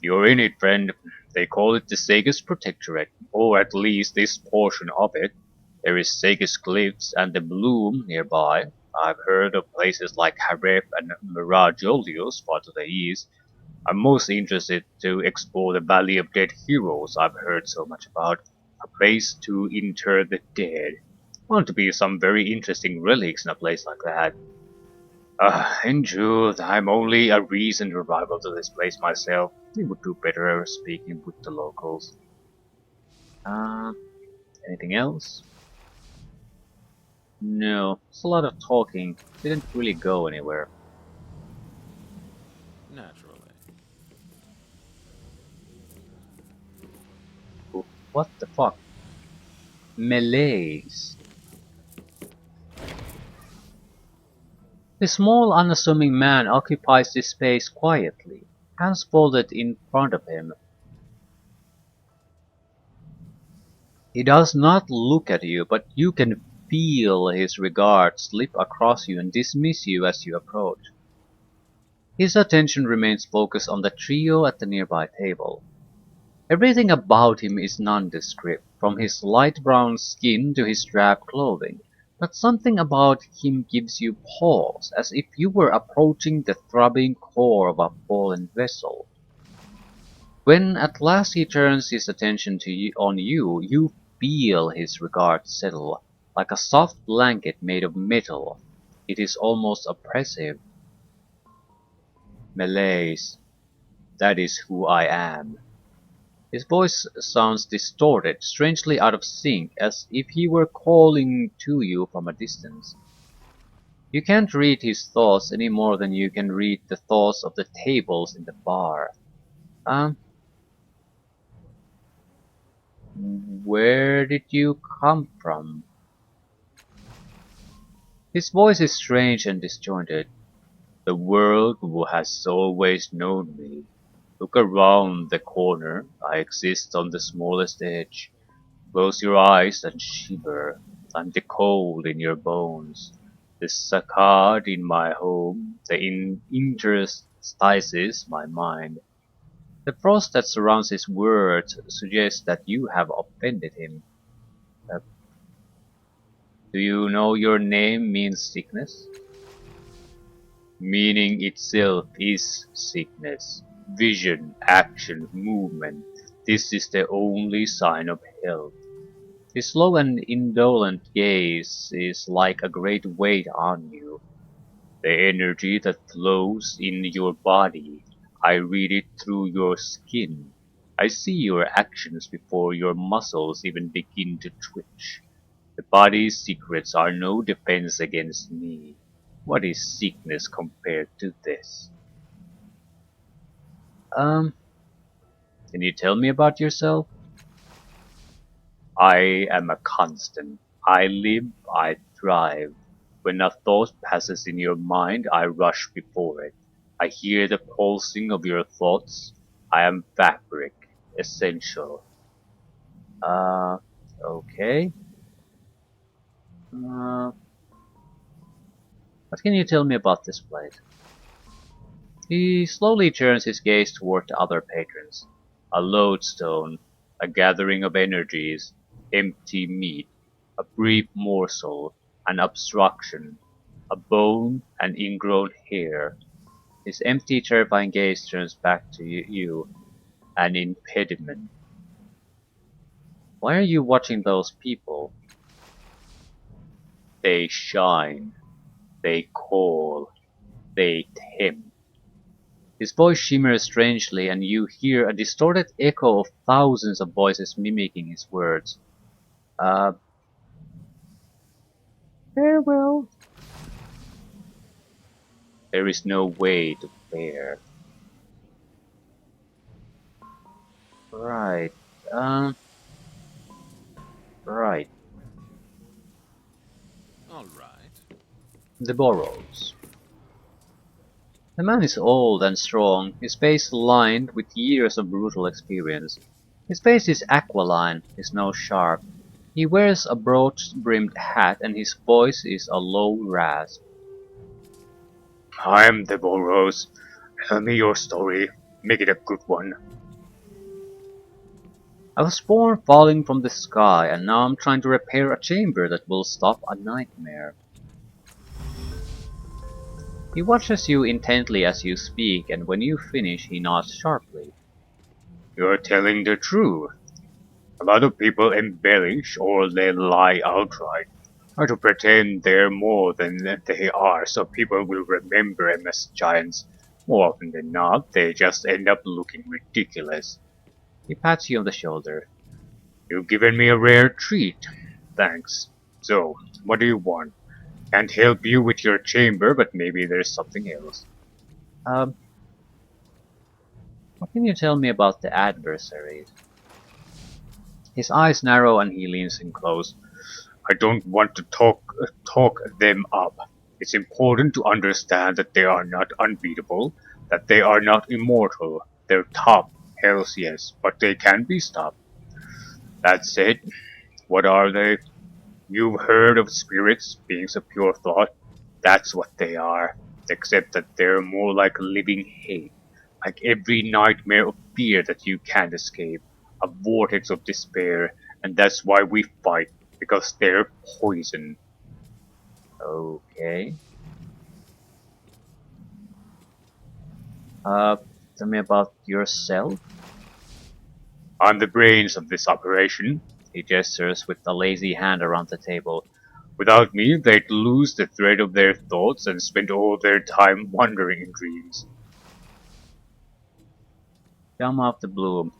You're in it, friend. They call it the Sagus Protectorate, or at least this portion of it. There is Sagus Cliffs and the Bloom nearby. I've heard of places like Harep and Mirajolios far to the east. I'm most interested to explore the Valley of Dead Heroes I've heard so much about. A place to inter the dead. Want to be some very interesting relics in a place like that. In truth, I'm only a recent arrival to this place myself. You would do better speaking with the locals. Uh, anything else? No, it's a lot of talking. Didn't really go anywhere. Naturally. What the fuck? Melees. The small, unassuming man occupies this space quietly, hands folded in front of him. He does not look at you, but you can feel his regard slip across you and dismiss you as you approach. His attention remains focused on the trio at the nearby table. Everything about him is nondescript, from his light brown skin to his drab clothing, but something about him gives you pause, as if you were approaching the throbbing core of a fallen vessel. When at last he turns his attention on you, you feel his regard settle, like a soft blanket made of metal. It is almost oppressive. Malaise, that is who I am. His voice sounds distorted, strangely out of sync, as if he were calling to you from a distance. You can't read his thoughts any more than you can read the thoughts of the tables in the bar. Um, where did you come from? His voice is strange and disjointed. The world has always known me. Look around the corner. I exist on the smallest edge. Close your eyes and shiver. I'm the cold in your bones. The saccade in my home. The interstices my mind. The frost that surrounds his words suggests that you have offended him. Uh, do you know your name means sickness? Meaning itself is sickness. Vision, action, movement. This is the only sign of health. His slow and indolent gaze is like a great weight on you. The energy that flows in your body, I read it through your skin. I see your actions before your muscles even begin to twitch. The body's secrets are no defense against me. What is sickness compared to this? Um, can you tell me about yourself? I am a constant. I live, I thrive. When a thought passes in your mind, I rush before it. I hear the pulsing of your thoughts. I am fabric, essential. Uh, okay. Uh, what can you tell me about this place? He slowly turns his gaze toward the other patrons. A lodestone, a gathering of energies, empty meat, a brief morsel, an obstruction, a bone, an ingrown hair. His empty, terrifying gaze turns back to you, an impediment. Why are you watching those people? They shine, they call, they tempt. His voice shimmers strangely, and you hear a distorted echo of thousands of voices mimicking his words. Uh, Farewell. There is no way to fare. Right. Um, right. All right. The Burrows. The man is old and strong, his face lined with years of brutal experience. His face is aquiline, his nose sharp. He wears a broad-brimmed hat and his voice is a low rasp. I'm the Burrows. Tell me your story. Make it a good one. I was born falling from the sky, and now I'm trying to repair a chamber that will stop a nightmare. He watches you intently as you speak, and when you finish, he nods sharply. You're telling the truth. A lot of people embellish or they lie outright, try to pretend they're more than they are so people will remember them as giants. More often than not, they just end up looking ridiculous. He pats you on the shoulder. You've given me a rare treat. Thanks. So, what do you want? Can't help you with your chamber, but maybe there's something else. Um, what can you tell me about the adversaries? His eyes narrow and he leans in close. I don't want to talk them up. It's important to understand that they are not unbeatable, that they are not immortal. They're tough, hells yes, but they can be stopped. That said, what are they? You've heard of spirits, beings of pure thought. That's what they are, except that they're more like living hate, like every nightmare of fear that you can't escape, a vortex of despair, and that's why we fight, because they're poison. Okay. Uh, Tell me about yourself. I'm the brains of this operation. He gestures with a lazy hand around the table. Without me, they'd lose the thread of their thoughts and spend all their time wandering in dreams. Come off the bloom.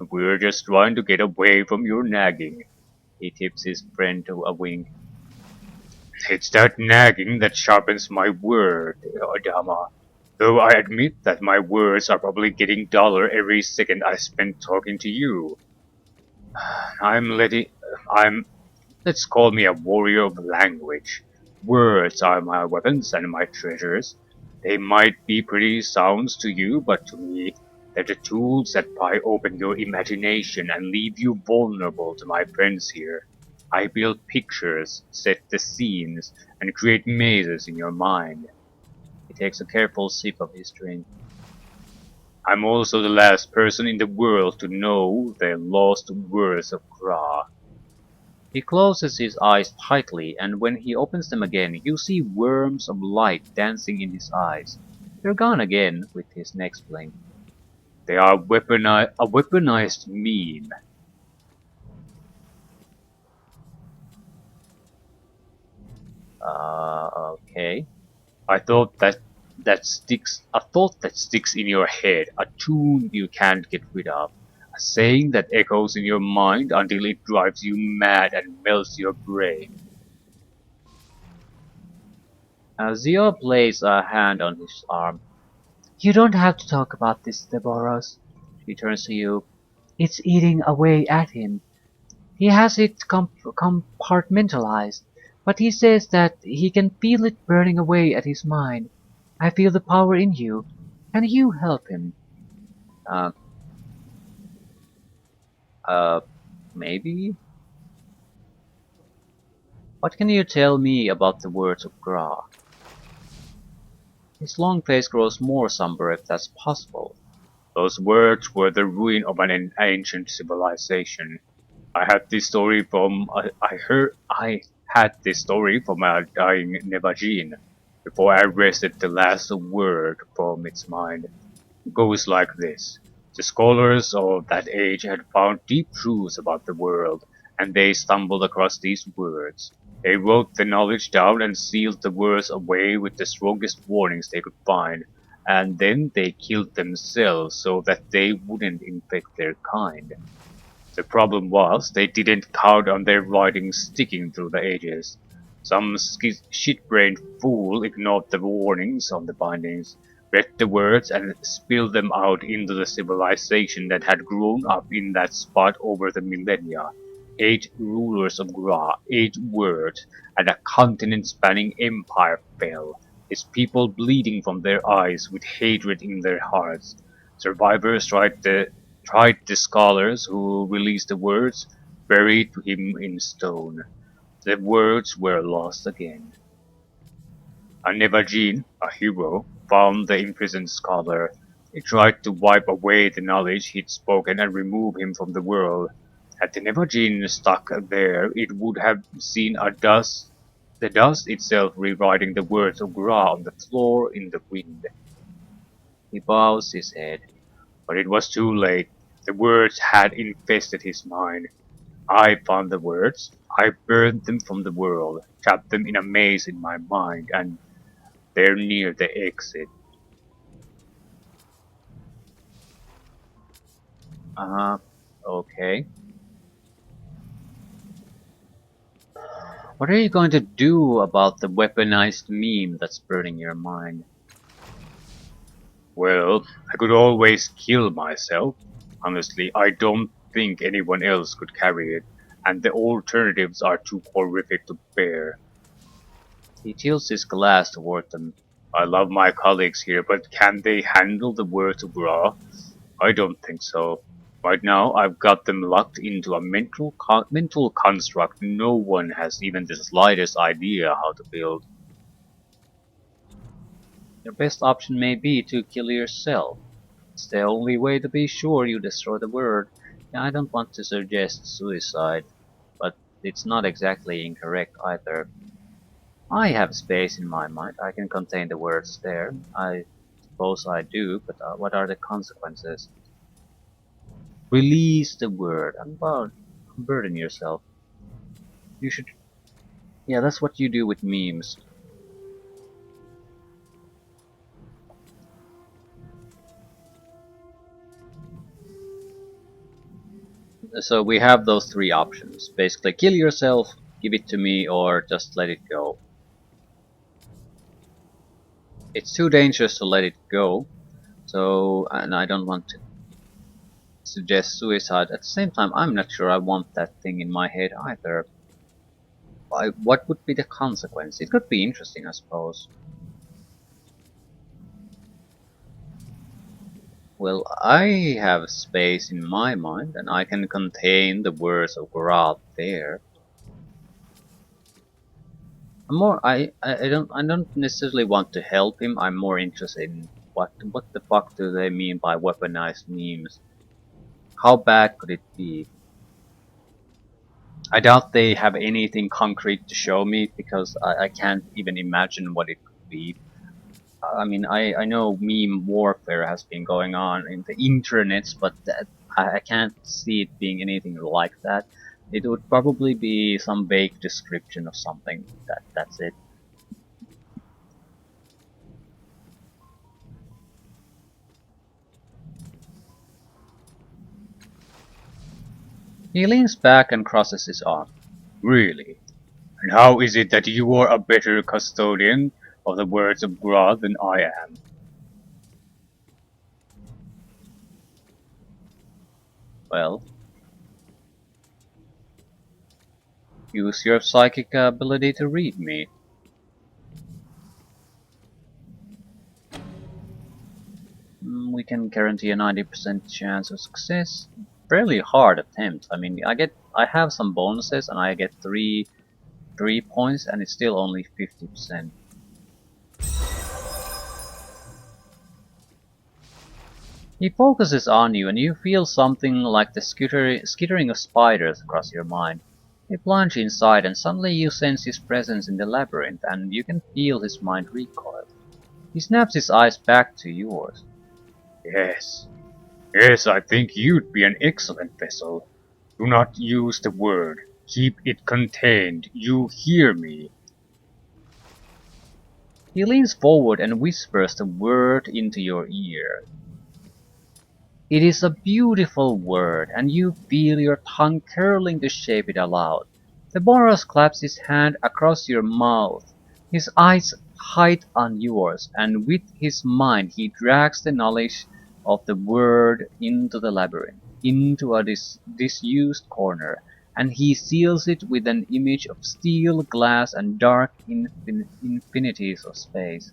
We're just trying to get away from your nagging. He tips his friend to a wink. It's that nagging that sharpens my word, Adama. Though I admit that my words are probably getting duller every second I spend talking to you. I'm letting... I'm... Let's call me a warrior of language. Words are my weapons and my treasures. They might be pretty sounds to you, but to me, they're the tools that pry open your imagination and leave you vulnerable to my friends here. I build pictures, set the scenes, and create mazes in your mind. He takes a careful sip of his drink. I'm also the last person in the world to know the lost words of Gra. He closes his eyes tightly, and when he opens them again, you see worms of light dancing in his eyes. They're gone again with his next blink. They are a weaponized meme. Okay. I thought a thought that sticks in your head, a tune you can't get rid of, a saying that echoes in your mind until it drives you mad and melts your brain. Zio plays a hand on his arm. You don't have to talk about this, Deborahs. She turns to you. It's eating away at him. He has it compartmentalized, but he says that he can feel it burning away at his mind. I feel the power in you. Can you help him? Uh, uh, maybe? What can you tell me about the words of Gra? His long face grows more somber if that's possible. Those words were the ruin of an ancient civilization. I had this story from a dying Nevajin before I wrested the last word from its mind. It goes like this. The scholars of that age had found deep truths about the world, and they stumbled across these words. They wrote the knowledge down and sealed the words away with the strongest warnings they could find, and then they killed themselves so that they wouldn't infect their kind. The problem was they didn't count on their writings sticking through the ages. Some shit-brained fool ignored the warnings on the bindings, read the words, and spilled them out into the civilization that had grown up in that spot over the millennia. 8 rulers of Gra, 8 words, and a continent-spanning empire fell, its people bleeding from their eyes with hatred in their hearts. Survivors tried the scholars who released the words, buried him in stone. The words were lost again. A Nevajin, a hero, found the imprisoned scholar. He tried to wipe away the knowledge he'd spoken and remove him from the world. Had the Nevajin stuck there, it would have seen the dust itself rewriting the words of Gra on the floor in the wind. He bows his head. But it was too late. The words had infested his mind. I found the words. I burned them from the world, trapped them in a maze in my mind, and they're near the exit. Uh, okay. What are you going to do about the weaponized meme that's burning your mind? Well, I could always kill myself. Honestly, I don't think anyone else could carry it, and the alternatives are too horrific to bear. He tilts his glass toward them. I love my colleagues here, but can they handle the words of Ra? I don't think so. Right now, I've got them locked into a mental construct no one has even the slightest idea how to build. Your best option may be to kill yourself. It's the only way to be sure you destroy the word. I don't want to suggest suicide, but it's not exactly incorrect either. I have space in my mind. I can contain the words there. I suppose I do, but what are the consequences? Release the word. Unburden yourself. You should. Yeah, that's what you do with memes. So we have those 3 options. Basically, kill yourself, give it to me, or just let it go. It's too dangerous to let it go. So, and I don't want to suggest suicide. At the same time, I'm not sure I want that thing in my head either. What would be the consequence? It could be interesting, I suppose. Well, I have space in my mind, and I can contain the words of Garat there. I don't necessarily want to help him. I'm more interested in what the fuck do they mean by weaponized memes? How bad could it be? I doubt they have anything concrete to show me because I can't even imagine what it could be. I mean, I know meme warfare has been going on in the internets, but I can't see it being anything like that. It would probably be some vague description of something. That's it. He leans back and crosses his arm. Really? And how is it that you are a better custodian of the words of God than I am? Well, use your psychic ability to read me. We can guarantee a 90% chance of success. Fairly hard attempt. I mean, I have some bonuses and I get three points and it's still only 50%. He focuses on you and you feel something like the skittering of spiders across your mind. You plunge inside and suddenly you sense his presence in the labyrinth and you can feel his mind recoil. He snaps his eyes back to yours. Yes, yes, I think you'd be an excellent vessel. Do not use the word. Keep it contained. You hear me. He leans forward and whispers the word into your ear. It is a beautiful word, and you feel your tongue curling to shape it aloud. The Boros claps his hand across your mouth, his eyes height on yours, and with his mind he drags the knowledge of the word into the labyrinth, into a disused corner, and he seals it with an image of steel, glass, and dark infinities of space.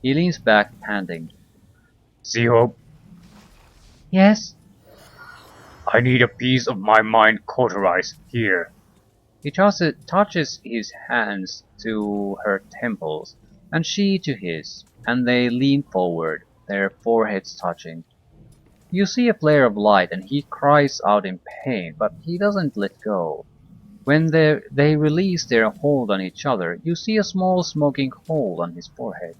He leans back, panting. Zio, yes? I need a piece of my mind cauterized here. He touches his hands to her temples, and she to his, and they lean forward, their foreheads touching. You see a flare of light, and he cries out in pain, but he doesn't let go. When they release their hold on each other, you see a small smoking hole on his forehead.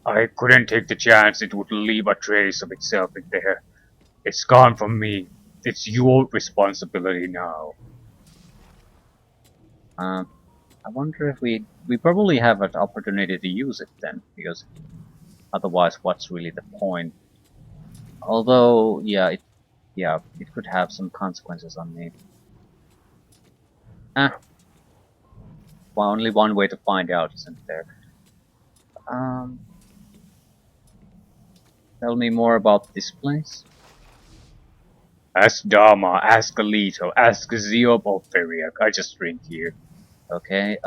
I couldn't take the chance it would leave a trace of itself in there. It's gone from me. It's your responsibility now. Uh, I wonder if we probably have an opportunity to use it then, because otherwise, what's really the point? Although, yeah, it could have some consequences on me. Ah, well, only one way to find out, isn't there? Um, Tell me more about this place. Ask Dharma, ask Alito, ask Ziob of Feriak. I just drink here. Okay,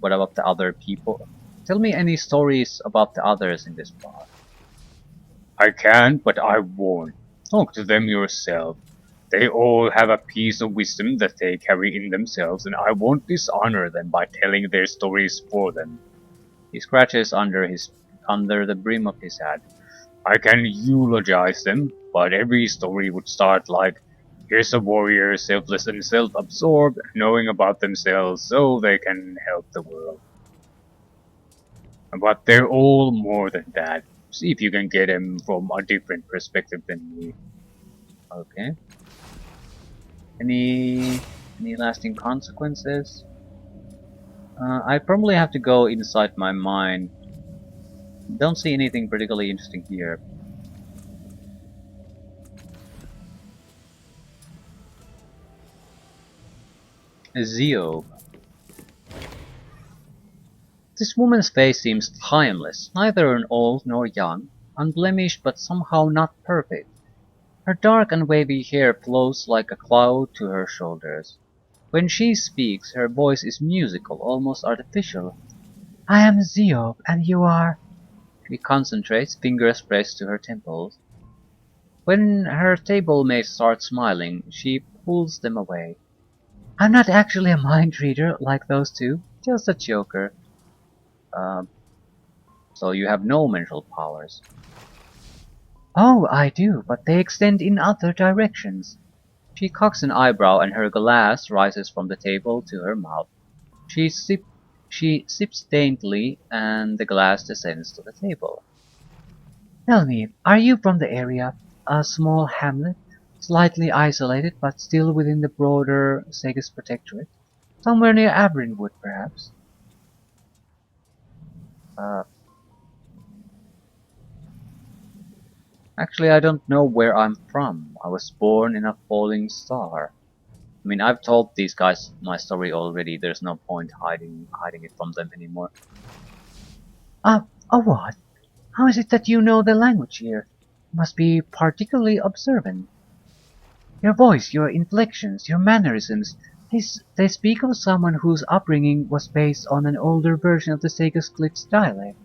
what about the other people? Tell me any stories about the others in this bar. I can, but I won't. Talk to them yourself. They all have a piece of wisdom that they carry in themselves, and I won't dishonor them by telling their stories for them. He scratches under the brim of his hat. I can eulogize them, but every story would start like, here's a warrior, selfless and self-absorbed, knowing about themselves so they can help the world. But they're all more than that. See if you can get them from a different perspective than me. Okay. Any any lasting consequences? I probably have to go inside my mind. Don't see anything particularly interesting here. Zio. This woman's face seems timeless, neither old nor young, unblemished but somehow not perfect. Her dark and wavy hair flows like a cloud to her shoulders. When she speaks, her voice is musical, almost artificial. I am Zio, and you are... She concentrates, fingers pressed to her temples. When her table mates start smiling, she pulls them away. I'm not actually a mind reader like those two, just a joker. Um, so you have no mental powers. Oh, I do, but they extend in other directions. She cocks an eyebrow and her glass rises from the table to her mouth. She She sips daintily, and the glass descends to the table. Tell me, are you from the area? A small hamlet, slightly isolated but still within the broader Sagas Protectorate? Somewhere near Avrinwood, perhaps? Uh, Actually, I don't know where I'm from. I was born in a falling star. I mean, I've told these guys my story already. There's no point hiding it from them anymore. What? How is it that you know the language here? You must be particularly observant. Your voice, your inflections, your mannerisms, they speak of someone whose upbringing was based on an older version of the Sagas Cliffs dialect.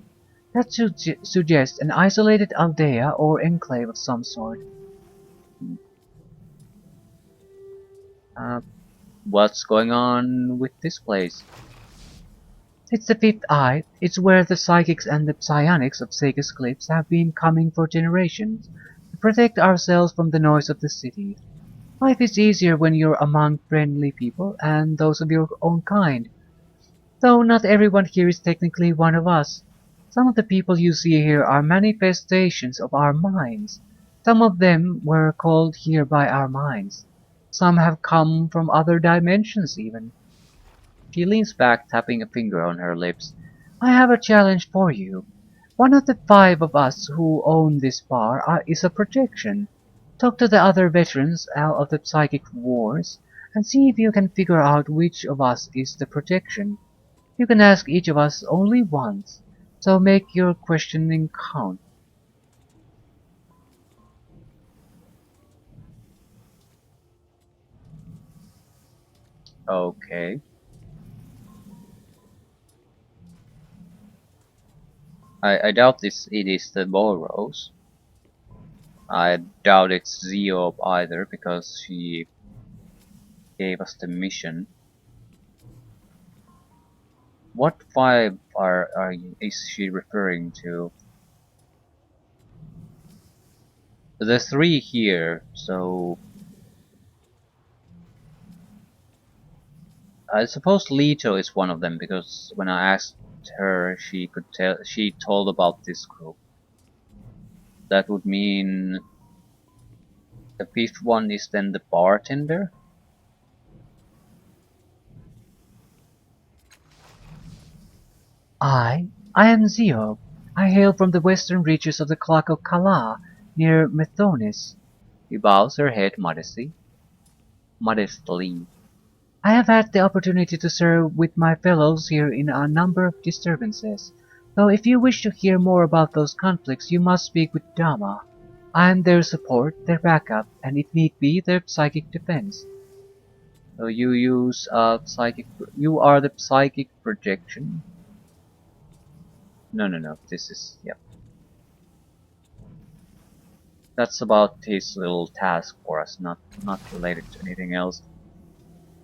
That should suggest an isolated aldea or enclave of some sort. Uh, what's going on with this place? It's the fifth eye. It's where the psychics and the psionics of Sagas Cliffs have been coming for generations, to protect ourselves from the noise of the city. Life is easier when you're among friendly people and those of your own kind. Though not everyone here is technically one of us. Some of the people you see here are manifestations of our minds. Some of them were called here by our minds. Some have come from other dimensions even. She leans back, tapping a finger on her lips. I have a challenge for you. One of the five of us who own this bar is a projection. Talk to the other veterans out of the psychic wars, and see if you can figure out which of us is the projection. You can ask each of us only once, so make your questioning count. Okay. I doubt it is the Boros. I doubt it's Zeob either, because she gave us the mission. What five is she referring to? The three here, so I suppose Leto is one of them, because when I asked her, she told about this group. That would mean the fifth one is then the bartender. I am Zio. I hail from the western reaches of the Clock of Kala, near Methonis. He bows her head modestly. I have had the opportunity to serve with my fellows here in a number of disturbances, though if you wish to hear more about those conflicts you must speak with Dama. I am their support, their backup, and if need be, their psychic defense. So you use you are the psychic projection? No, this is, yep. That's about his little task for us, not related to anything else.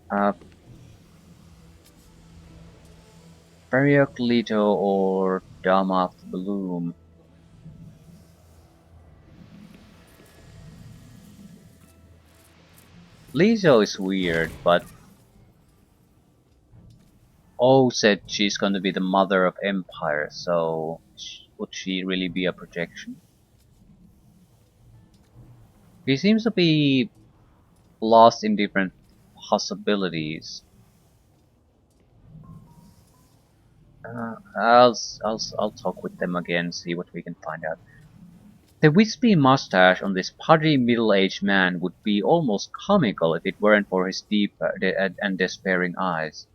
Uh, Perioclito or Dama of the Bloom. Lizzo is weird, but O said she's going to be the mother of empire, so would she really be a projection? He seems to be lost in different possibilities. I'll talk with them again, see what we can find out. The wispy mustache on this pudgy middle-aged man would be almost comical if it weren't for his deep and despairing eyes.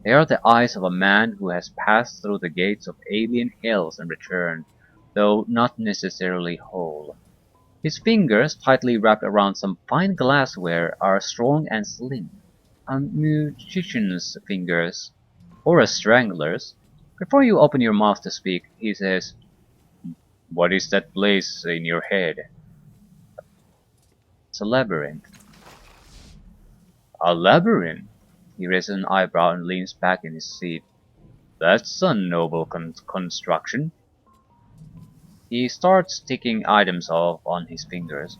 They are the eyes of a man who has passed through the gates of alien hells and returned, though not necessarily whole. His fingers, tightly wrapped around some fine glassware, are strong and slim. A musician's fingers, or a strangler's. Before you open your mouth to speak, he says, "What is that place in your head?" "It's a labyrinth." "A labyrinth?" He raises an eyebrow and leans back in his seat. "That's a noble construction." He starts ticking items off on his fingers.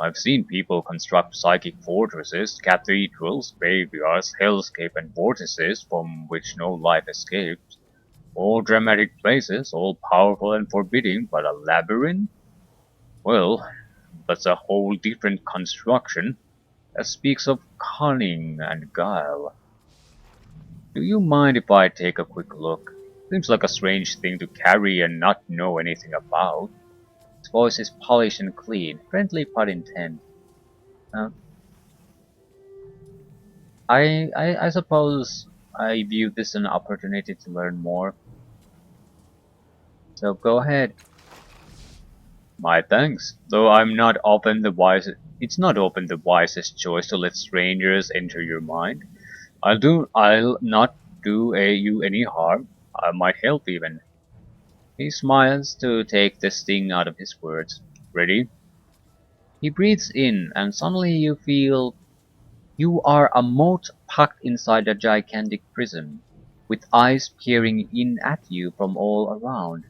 I've seen people construct psychic fortresses, cathedrals, graveyards, hellscape, and vortices from which no life escapes. All dramatic places, all powerful and forbidding, but a labyrinth? Well, that's a whole different construction that speaks of cunning and guile. Do you mind if I take a quick look? Seems like a strange thing to carry and not know anything about. His voice is polished and clean, friendly but intent. Uh, I suppose I view this as an opportunity to learn more. So go ahead. My thanks. Though I'm not often the wisest, it's not often the wisest choice to let strangers enter your mind. I'll not do you any harm. I might help even. He smiles to take the sting out of his words. Ready? He breathes in, and suddenly you feel you are a mote packed inside a gigantic prison, with eyes peering in at you from all around.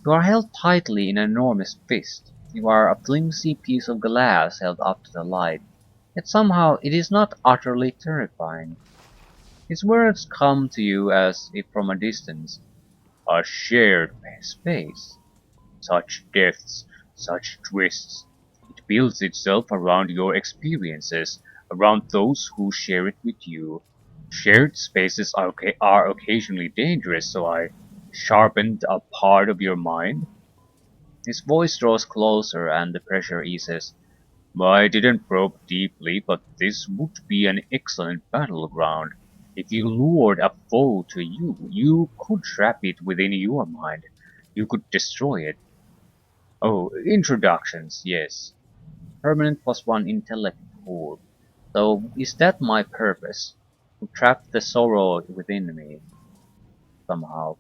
You are held tightly in an enormous fist. You are a flimsy piece of glass held up to the light, yet somehow it is not utterly terrifying. His words come to you as if from a distance. A shared space. Such depths, such twists. It builds itself around your experiences, around those who share it with you. Shared spaces are occasionally dangerous, so I sharpened a part of your mind. His voice draws closer and the pressure eases. I didn't probe deeply, but this would be an excellent battleground. If you lured a foe to you, you could trap it within your mind. You could destroy it. Oh, introductions, yes. Permanent plus one intellect pool. So is that my purpose? To trap the sorrow within me, somehow.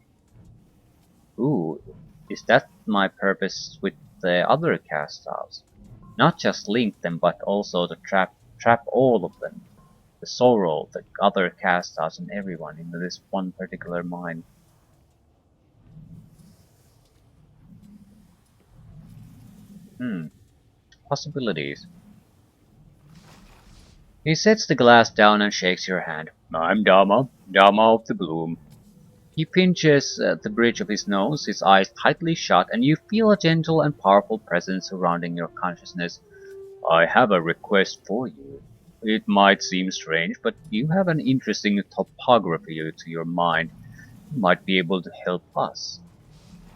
Ooh, is that my purpose with the other cast styles? Not just link them, but also to trap all of them. The sorrow, the other cast styles, and everyone into this one particular mind. Hmm, possibilities. He sets the glass down and shakes your hand. I'm Dama, Dama of the Bloom. He pinches the bridge of his nose, his eyes tightly shut, and you feel a gentle and powerful presence surrounding your consciousness. I have a request for you. It might seem strange, but you have an interesting topography to your mind. You might be able to help us.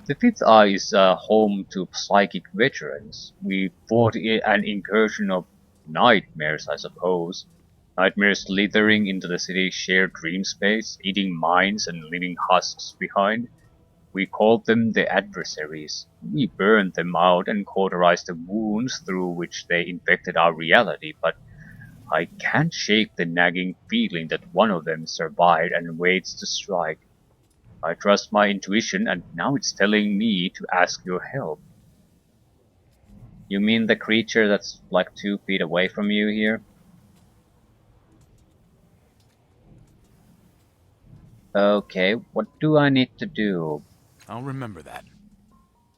The Fifth Eye is home to psychic veterans. We fought an incursion of nightmares, I suppose. Nightmares slithering into the city's shared dream space, eating minds and leaving husks behind. We called them the Adversaries. We burned them out and cauterized the wounds through which they infected our reality, but I can't shake the nagging feeling that one of them survived and waits to strike. I trust my intuition, and now it's telling me to ask your help. You mean the creature that's like 2 feet away from you here? Okay, what do I need to do? I'll remember that.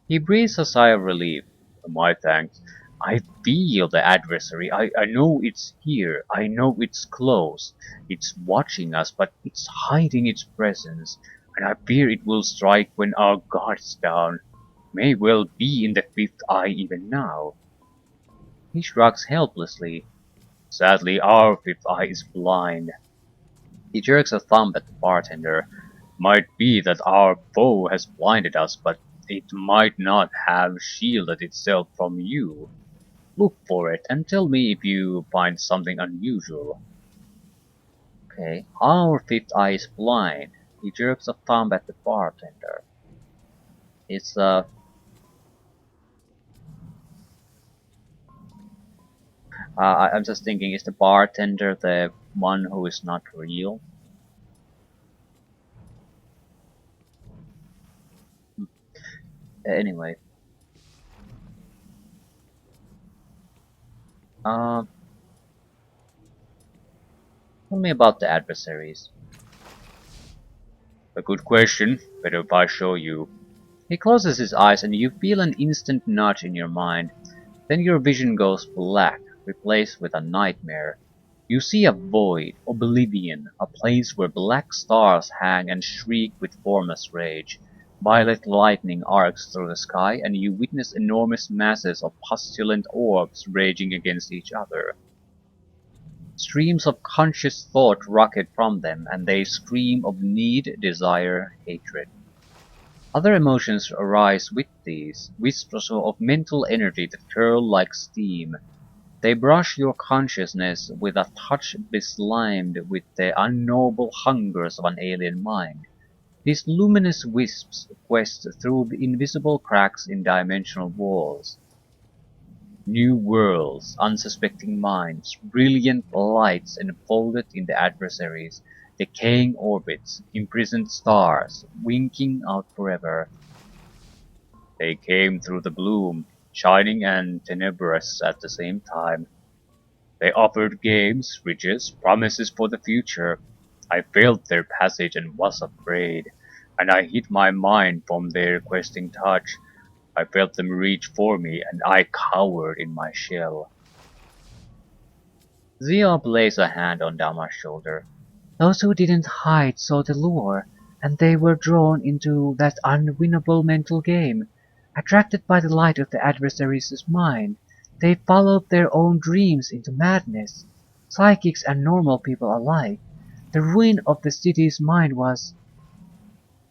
He breathes a sigh of relief. My thanks. I feel the adversary. I know it's here. I know it's close. It's watching us, but it's hiding its presence. And I fear it will strike when our guard's down. May well be in the fifth eye even now. He shrugs helplessly. Sadly, our fifth eye is blind. He jerks a thumb at the bartender. Might be that our foe has blinded us, but it might not have shielded itself from you. Look for it and tell me if you find something unusual. Okay, our fifth eye is blind. He jerks a thumb at the bartender. It's I'm just thinking, is the bartender the one who is not real? Anyway, uh, tell me about the adversaries. A good question. Better if I show you. He closes his eyes and you feel an instant nudge in your mind. Then your vision goes black, replaced with a nightmare. You see a void, oblivion, a place where black stars hang and shriek with formless rage. Violet lightning arcs through the sky, and you witness enormous masses of pustulant orbs raging against each other. Streams of conscious thought rocket from them, and they scream of need, desire, hatred. Other emotions arise with these, wisps of mental energy that curl like steam. They brush your consciousness with a touch beslimed with the unknowable hungers of an alien mind. These luminous wisps quest through the invisible cracks in dimensional walls. New worlds, unsuspecting minds, brilliant lights enfolded in the adversaries, decaying orbits, imprisoned stars, winking out forever. They came through the gloom, shining and tenebrous at the same time. They offered games, riches, promises for the future. I felt their passage and was afraid, and I hid my mind from their questing touch. I felt them reach for me, and I cowered in my shell. Zio lays a hand on Dama's shoulder. Those who didn't hide saw the lure, and they were drawn into that unwinnable mental game. Attracted by the light of the adversary's mind, they followed their own dreams into madness. Psychics and normal people alike. The ruin of the city's mind was...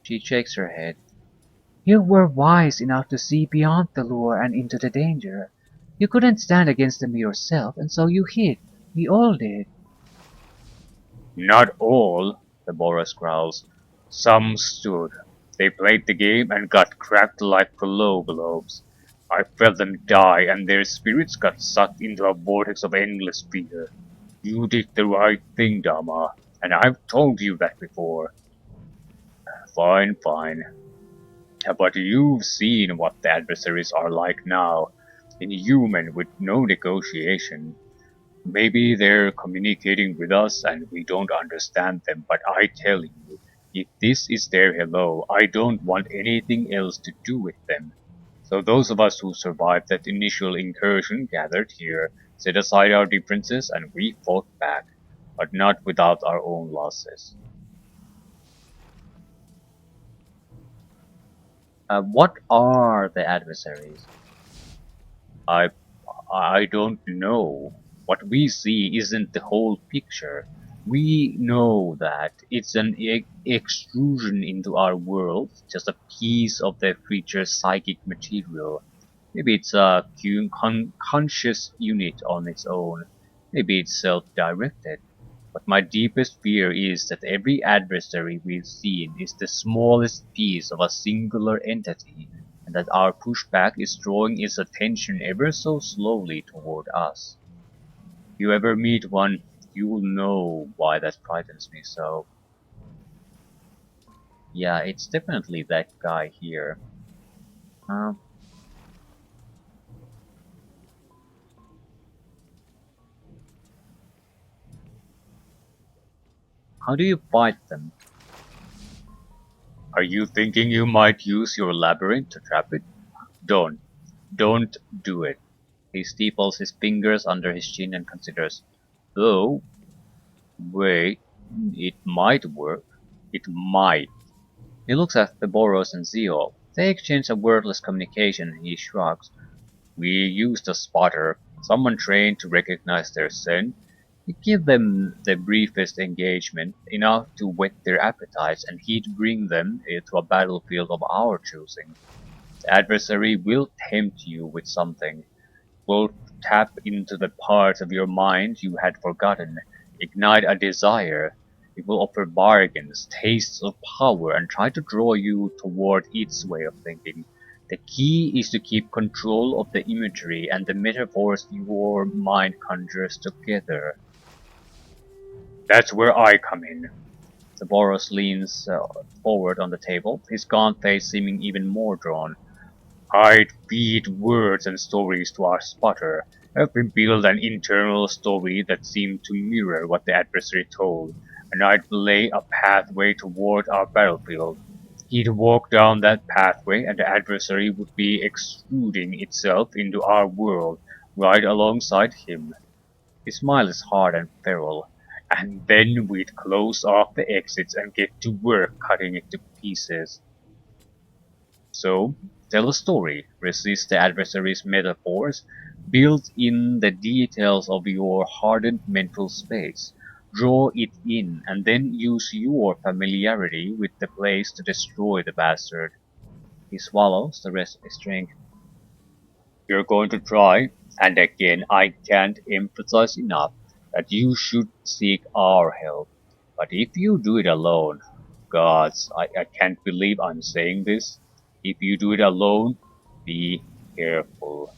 She shakes her head. You were wise enough to see beyond the lure and into the danger. You couldn't stand against them yourself, and so you hid. We all did. Not all, the Boros growls. Some stood. They played the game and got cracked like glow globes. I felt them die, and their spirits got sucked into a vortex of endless fear. You did the right thing, Dama, and I've told you that before. Fine, fine. But you've seen what the adversaries are like now. Inhuman with no negotiation. Maybe they're communicating with us and we don't understand them, but I tell you, if this is their hello, I don't want anything else to do with them. So those of us who survived that initial incursion gathered here, set aside our differences, and we fought back, but not without our own losses. What are the adversaries? I I don't know. What we see isn't the whole picture. We know that it's an extrusion into our world, just a piece of the creature's psychic material. Maybe it's a conscious unit on its own. Maybe it's self-directed. But my deepest fear is that every adversary we've seen is the smallest piece of a singular entity, and that our pushback is drawing its attention ever so slowly toward us. If you ever meet one, you will know why that frightens me so. Yeah, it's definitely that guy here. Uh, how do you fight them? Are you thinking you might use your labyrinth to trap it? Don't. Don't do it. He steeples his fingers under his chin and considers. Though, wait, it might work. It might. He looks at the Boros and Zio. They exchange a wordless communication and he shrugs. We used a spotter, someone trained to recognize their scent. We give them the briefest engagement, enough to whet their appetites, and he'd bring them to a battlefield of our choosing. The adversary will tempt you with something, will tap into the parts of your mind you had forgotten, ignite a desire. It will offer bargains, tastes of power, and try to draw you toward its way of thinking. The key is to keep control of the imagery and the metaphors your mind conjures together. That's where I come in. The Boros leans forward on the table, his gaunt face seeming even more drawn. I'd feed words and stories to our spotter, help him build an internal story that seemed to mirror what the adversary told, and I'd lay a pathway toward our battlefield. He'd walk down that pathway and the adversary would be extruding itself into our world right alongside him. His smile is hard and feral. And then we'd close off the exits and get to work cutting it to pieces. So, tell a story, resist the adversary's metaphors, build in the details of your hardened mental space, draw it in, and then use your familiarity with the place to destroy the bastard. He swallows the rest of his drink. You're going to try, and again I can't emphasize enough that you should seek our help. But if you do it alone, gods, I can't believe I'm saying this. If you do it alone, be careful.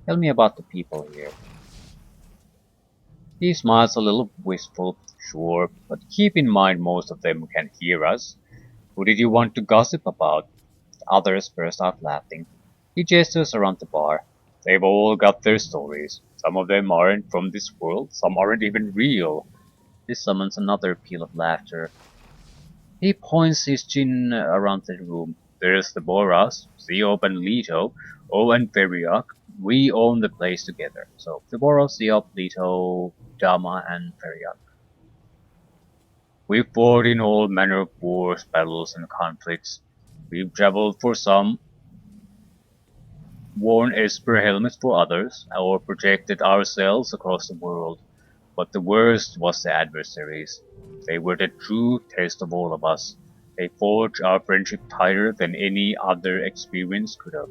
Tell me about the people here. He smiles a little wistful, sure, but keep in mind most of them can hear us. Who did you want to gossip about? The others burst out laughing. He gestures around the bar. They've all got their stories. Some of them aren't from this world, some aren't even real. This summons another peal of laughter. He points his chin around the room. There's the Boras, Zeob and Leto, O and Veriak. We own the place together. So, the Boras, Zeob, Leto, Dama, and Veriak. We've fought in all manner of wars, battles, and conflicts. We've traveled for some, worn Esper helmets for others, or projected ourselves across the world. But the worst was the adversaries. They were the true test of all of us. They forged our friendship tighter than any other experience could have.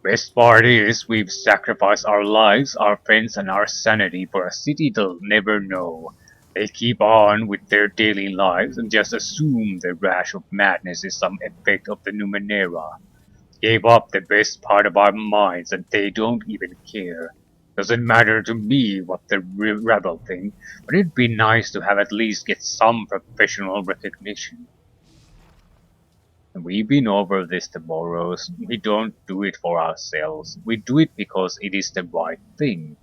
Best part is we've sacrificed our lives, our friends, and our sanity for a city they'll never know. They keep on with their daily lives and just assume the rash of madness is some effect of the Numenera. Gave up the best part of our minds and they don't even care. Doesn't matter to me what the rebel think, but it'd be nice to have at least get some professional recognition. And we've been over this tomorrow. We don't do it for ourselves. We do it because it is the right thing.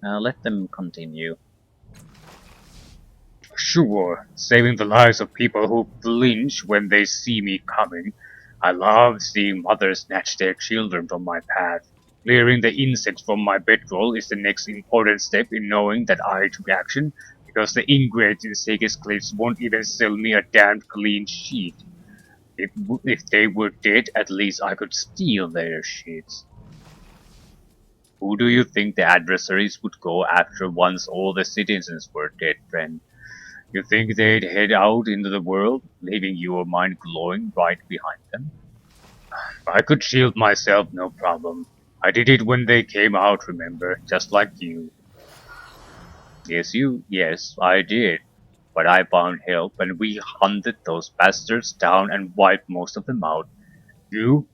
Let them continue. Sure, saving the lives of people who flinch when they see me coming. I love seeing mothers snatch their children from my path. Clearing the insects from my bedroll is the next important step in knowing that I took action, because the ingrates in Sega's cliffs won't even sell me a damned clean sheet. If they were dead, at least I could steal their sheets. Who do you think the adversaries would go after once all the citizens were dead, friend? You think they'd head out into the world, leaving your mind glowing right behind them? I could shield myself, no problem. I did it when they came out, remember, just like you. Yes, I did. But I found help and we hunted those bastards down and wiped most of them out. You,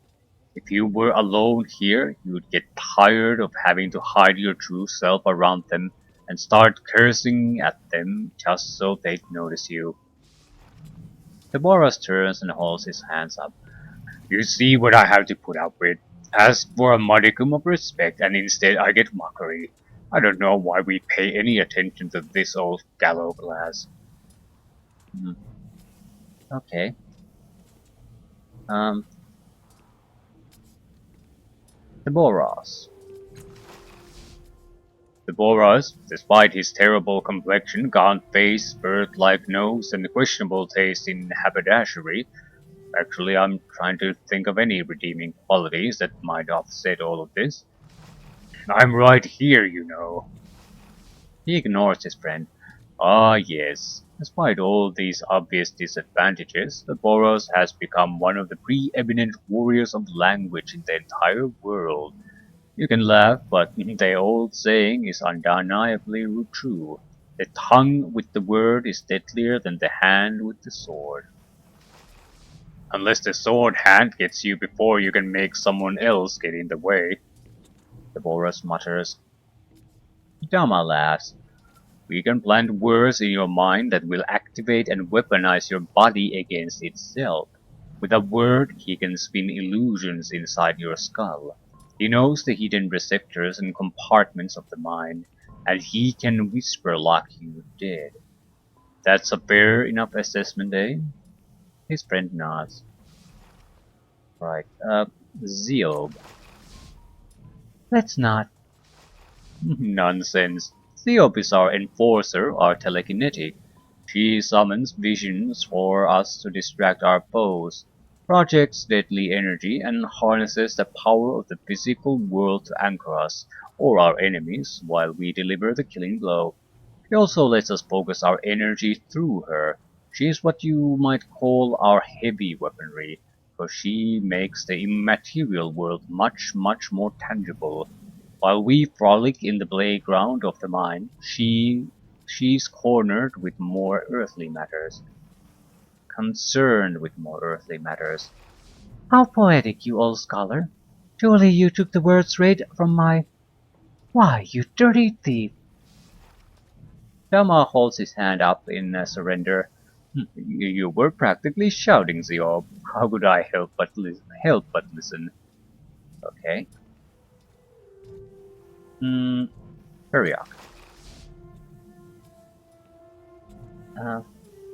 if you were alone here, you'd get tired of having to hide your true self around them and start cursing at them just so they'd notice you. Deborah turns and holds his hands up. You see what I have to put up with. Ask for a modicum of respect and instead I get mockery. I don't know why we pay any attention to this old gallows glass. Hmm, okay. Um, the Boras. The Boras, despite his terrible complexion, gaunt face, bird-like nose, and questionable taste in haberdashery, actually I'm trying to think of any redeeming qualities that might offset all of this. I'm right here, you know. He ignores his friend. Ah, yes. Despite all these obvious disadvantages, the Boros has become one of the preeminent warriors of language in the entire world. You can laugh, but the old saying is undeniably true. The tongue with the word is deadlier than the hand with the sword. Unless the sword hand gets you before you can make someone else get in the way. The Boras mutters. Dama laughs. We can plant words in your mind that will activate and weaponize your body against itself. With a word, he can spin illusions inside your skull. He knows the hidden receptors and compartments of the mind, and he can whisper like you did. That's a fair enough assessment, eh? His friend nods. Right. Ziob. Let's not. Nonsense. Ziob is our enforcer, our telekinetic. She summons visions for us to distract our foes, projects deadly energy, and harnesses the power of the physical world to anchor us, or our enemies, while we deliver the killing blow. She also lets us focus our energy through her. She is what you might call our heavy weaponry, for she makes the immaterial world much, much more tangible. While we frolic in the playground of the mind, she's cornered with more earthly matters, concerned with more earthly matters. How poetic, you old scholar! Surely you took the words right from my... Why, you dirty thief! Shama holds his hand up in surrender. You were practically shouting, Ziob. How could I help but listen? Okay. Hmm, Periok. Uh,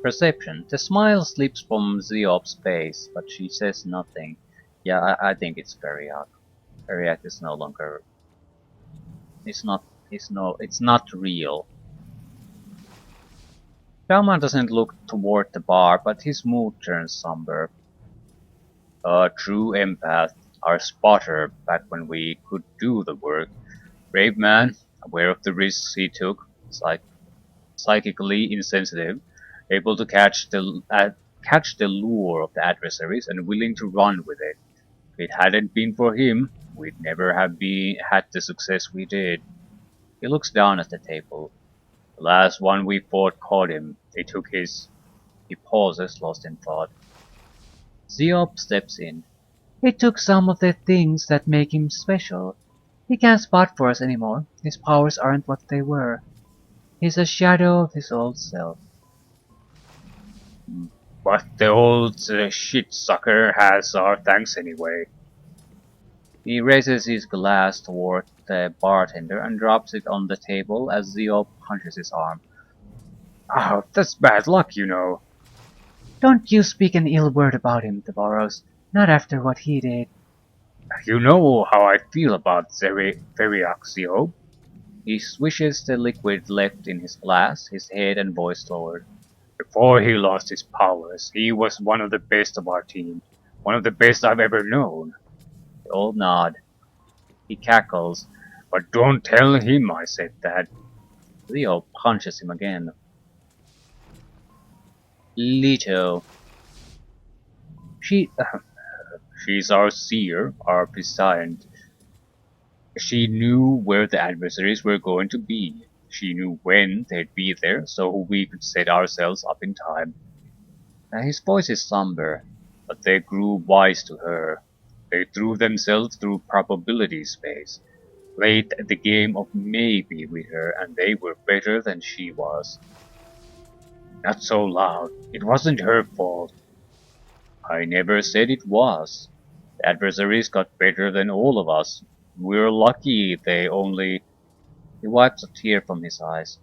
Perception. The smile slips from Ziob's face, but she says nothing. Yeah, I think it's Periok. Periok is no longer. It's not. It's no. It's not real. Shama doesn't look toward the bar, but his mood turns somber. A true empath, our spotter back when we could do the work. Brave man, aware of the risks he took, psychically insensitive, able to catch the lure of the adversaries and willing to run with it. If it hadn't been for him, we'd never have had the success we did. He looks down at the table. The last one we fought caught him. They took his... He pauses, lost in thought. Zeop steps in. It took some of the things that make him special. He can't spot for us anymore. His powers aren't what they were. He's a shadow of his old self. But the old shit sucker has our thanks anyway. He raises his glass toward the bartender and drops it on the table as Zeop punches his arm. Oh, that's bad luck, you know. Don't you speak an ill word about him, Devoros. Not after what he did. You know how I feel about Ferriaxio. He swishes the liquid left in his glass, his head and voice lowered. Before he lost his powers, he was one of the best of our team. One of the best I've ever known. They all nod. He cackles. But don't tell him I said that. Leo punches him again. Leto. She... She's our seer, our prescient. She knew where the adversaries were going to be. She knew when they'd be there, so we could set ourselves up in time. His voice is somber. But they grew wise to her. They threw themselves through probability space, played the game of maybe with her, and they were better than she was. Not so loud. It wasn't her fault. I never said it was. The adversaries got better than all of us. We're lucky they only... He wipes a tear from his eyes.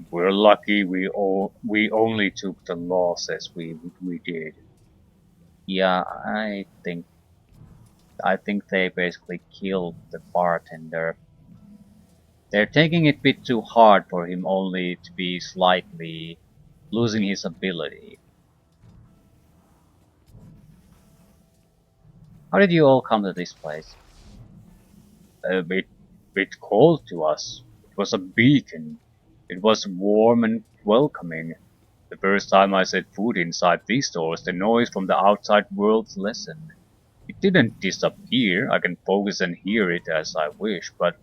We're lucky we only took the losses we did. Yeah, I think they basically killed the bartender. They're taking it a bit too hard for him only to be slightly losing his ability. How did you all come to this place? A bit cold to us. It was a beacon. It was warm and welcoming. The first time I set foot inside these doors, the noise from the outside world lessened. It didn't disappear. I can focus and hear it as I wish, but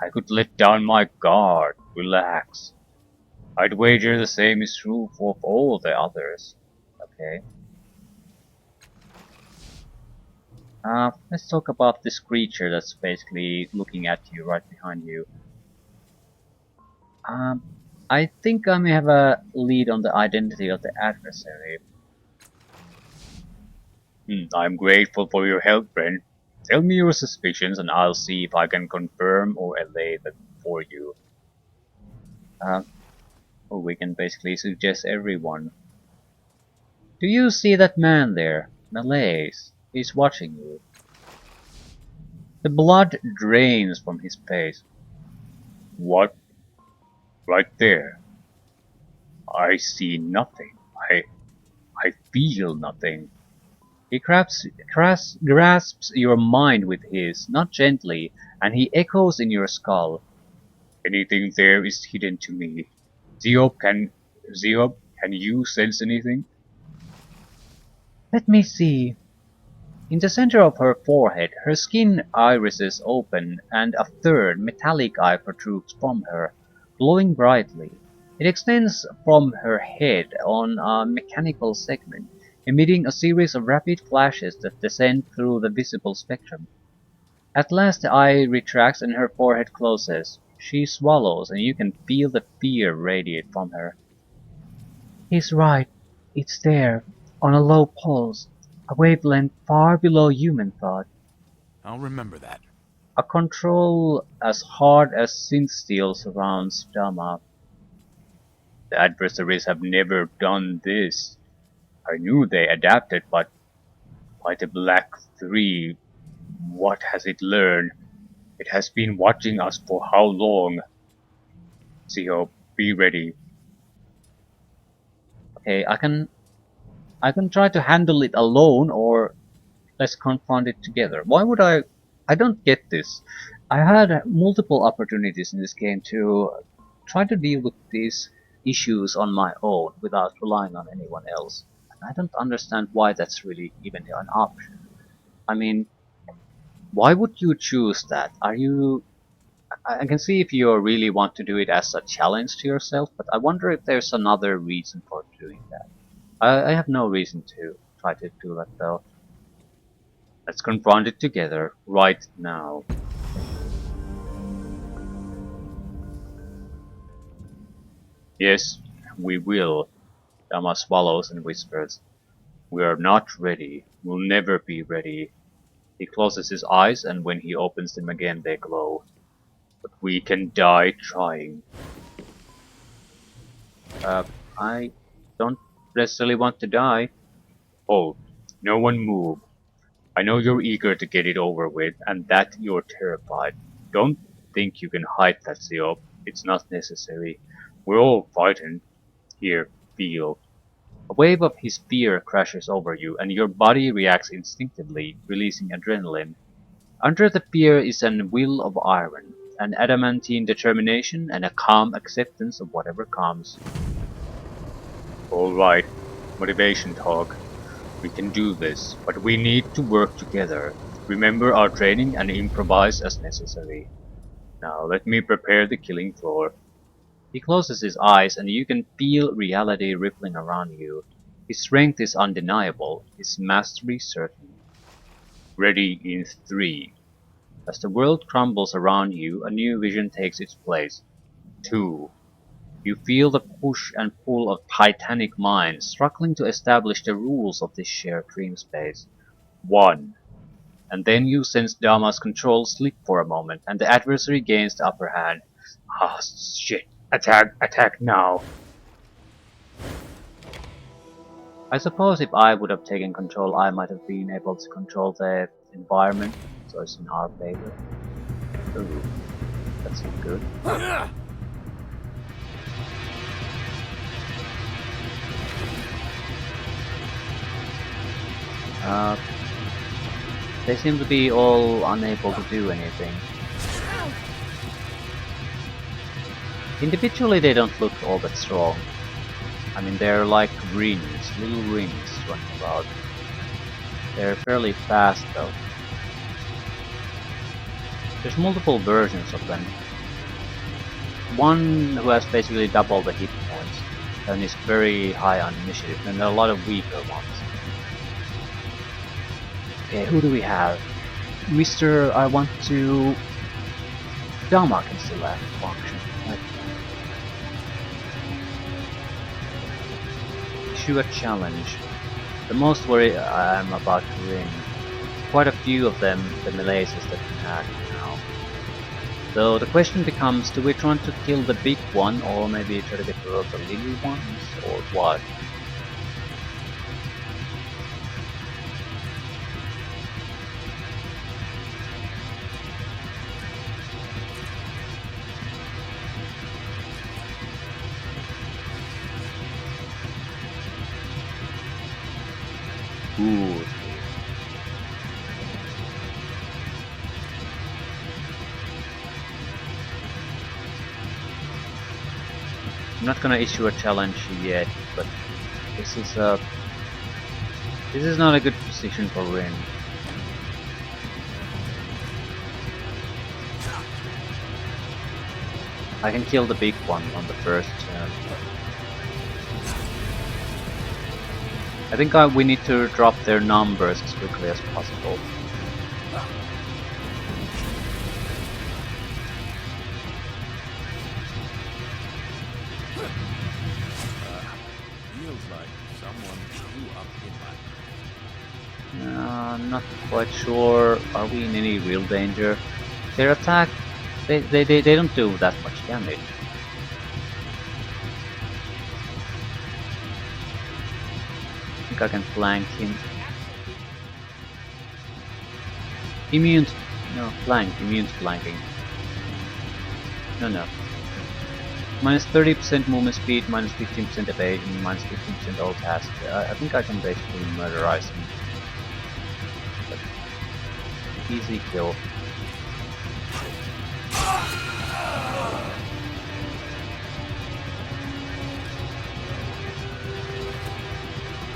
I could let down my guard, relax. I'd wager the same is true for all the others. Okay. Let's talk about this creature that's basically looking at you right behind you. Um, I think I may have a lead on the identity of the adversary. I'm grateful for your help, friend. Tell me your suspicions and I'll see if I can confirm or allay them for you. Uh, well, we can basically suggest everyone. Do you see that man there? Malaise. He's watching you. The blood drains from his face. What? Right there. I see nothing. I feel nothing. He grasps your mind with his, not gently, and he echoes in your skull. Anything there is hidden to me. Zeop, can you sense anything? Let me see. In the center of her forehead, her skin irises open, and a third, metallic eye protrudes from her, glowing brightly. It extends from her head on a mechanical segment, emitting a series of rapid flashes that descend through the visible spectrum. At last the eye retracts and her forehead closes. She swallows, and you can feel the fear radiate from her. He's right. It's there, on a low pulse, a wavelength far below human thought. I'll remember that. A control as hard as synth steel surrounds Dharma. The adversaries have never done this. I knew they adapted, but by the Black Three, what has it learned? It has been watching us for how long? Zeop, be ready. Okay, I can try to handle it alone, or let's confront it together. Why would I? I don't get this. I had multiple opportunities in this game to try to deal with these issues on my own without relying on anyone else. And I don't understand why that's really even an option. I mean, why would you choose that? Are you? I can see if you really want to do it as a challenge to yourself, but I wonder if there's another reason for doing that. I have no reason to try to do that though. Let's confront it together right now. Yes, we will. Dama swallows and whispers. We are not ready. We'll never be ready. He closes his eyes, and when he opens them again they glow. But we can die trying. I don't necessarily want to die. Oh, no one move. I know you're eager to get it over with, and that you're terrified. Don't think you can hide that, Zeop. It's not necessary. We're all frightened. Here, feel. A wave of his fear crashes over you, and your body reacts instinctively, releasing adrenaline. Under the fear is an will of iron, an adamantine determination, and a calm acceptance of whatever comes. Alright, motivation talk. We can do this, but we need to work together. Remember our training and improvise as necessary. Now let me prepare the killing floor. He closes his eyes, and you can feel reality rippling around you. His strength is undeniable, his mastery certain. Ready in 3. As the world crumbles around you, a new vision takes its place. 2. You feel the push and pull of titanic minds struggling to establish the rules of this shared dream space. 1. And then you sense Dharma's control slip for a moment, and the adversary gains the upper hand. Ah, shit. Attack now. I suppose if I would have taken control, I might have been able to control the environment, so it's in our favor. Ooh, that's not good. They seem to be all unable to do anything. Individually they don't look all that strong. I mean, they're like rings, little rings running about. They're fairly fast though. There's multiple versions of them. One who has basically double the hit points and is very high on initiative, and there are a lot of weaker ones. Okay, who do we have? Mr. I want to... Dharma can still have function. Issue a challenge. The most worry I'm about to win. quite a few of them, the melees that we had now. So the question becomes, do we try to kill the big one, or maybe try to get rid of the little ones, or what? Ooh. I'm not gonna issue a challenge yet, but this is not a good position for Rin. I can kill the big one on the first turn. I think we need to drop their numbers as quickly as possible. Feels like someone grew up in my... I'm not quite sure. Are we in any real danger? Their attack, they don't do that much damage. I think I can flank him. Immune to, no, flank, immune to flanking. No. Minus 30% movement speed, minus 15% evasion, minus 15% all task. I think I can basically murderize him. But easy kill.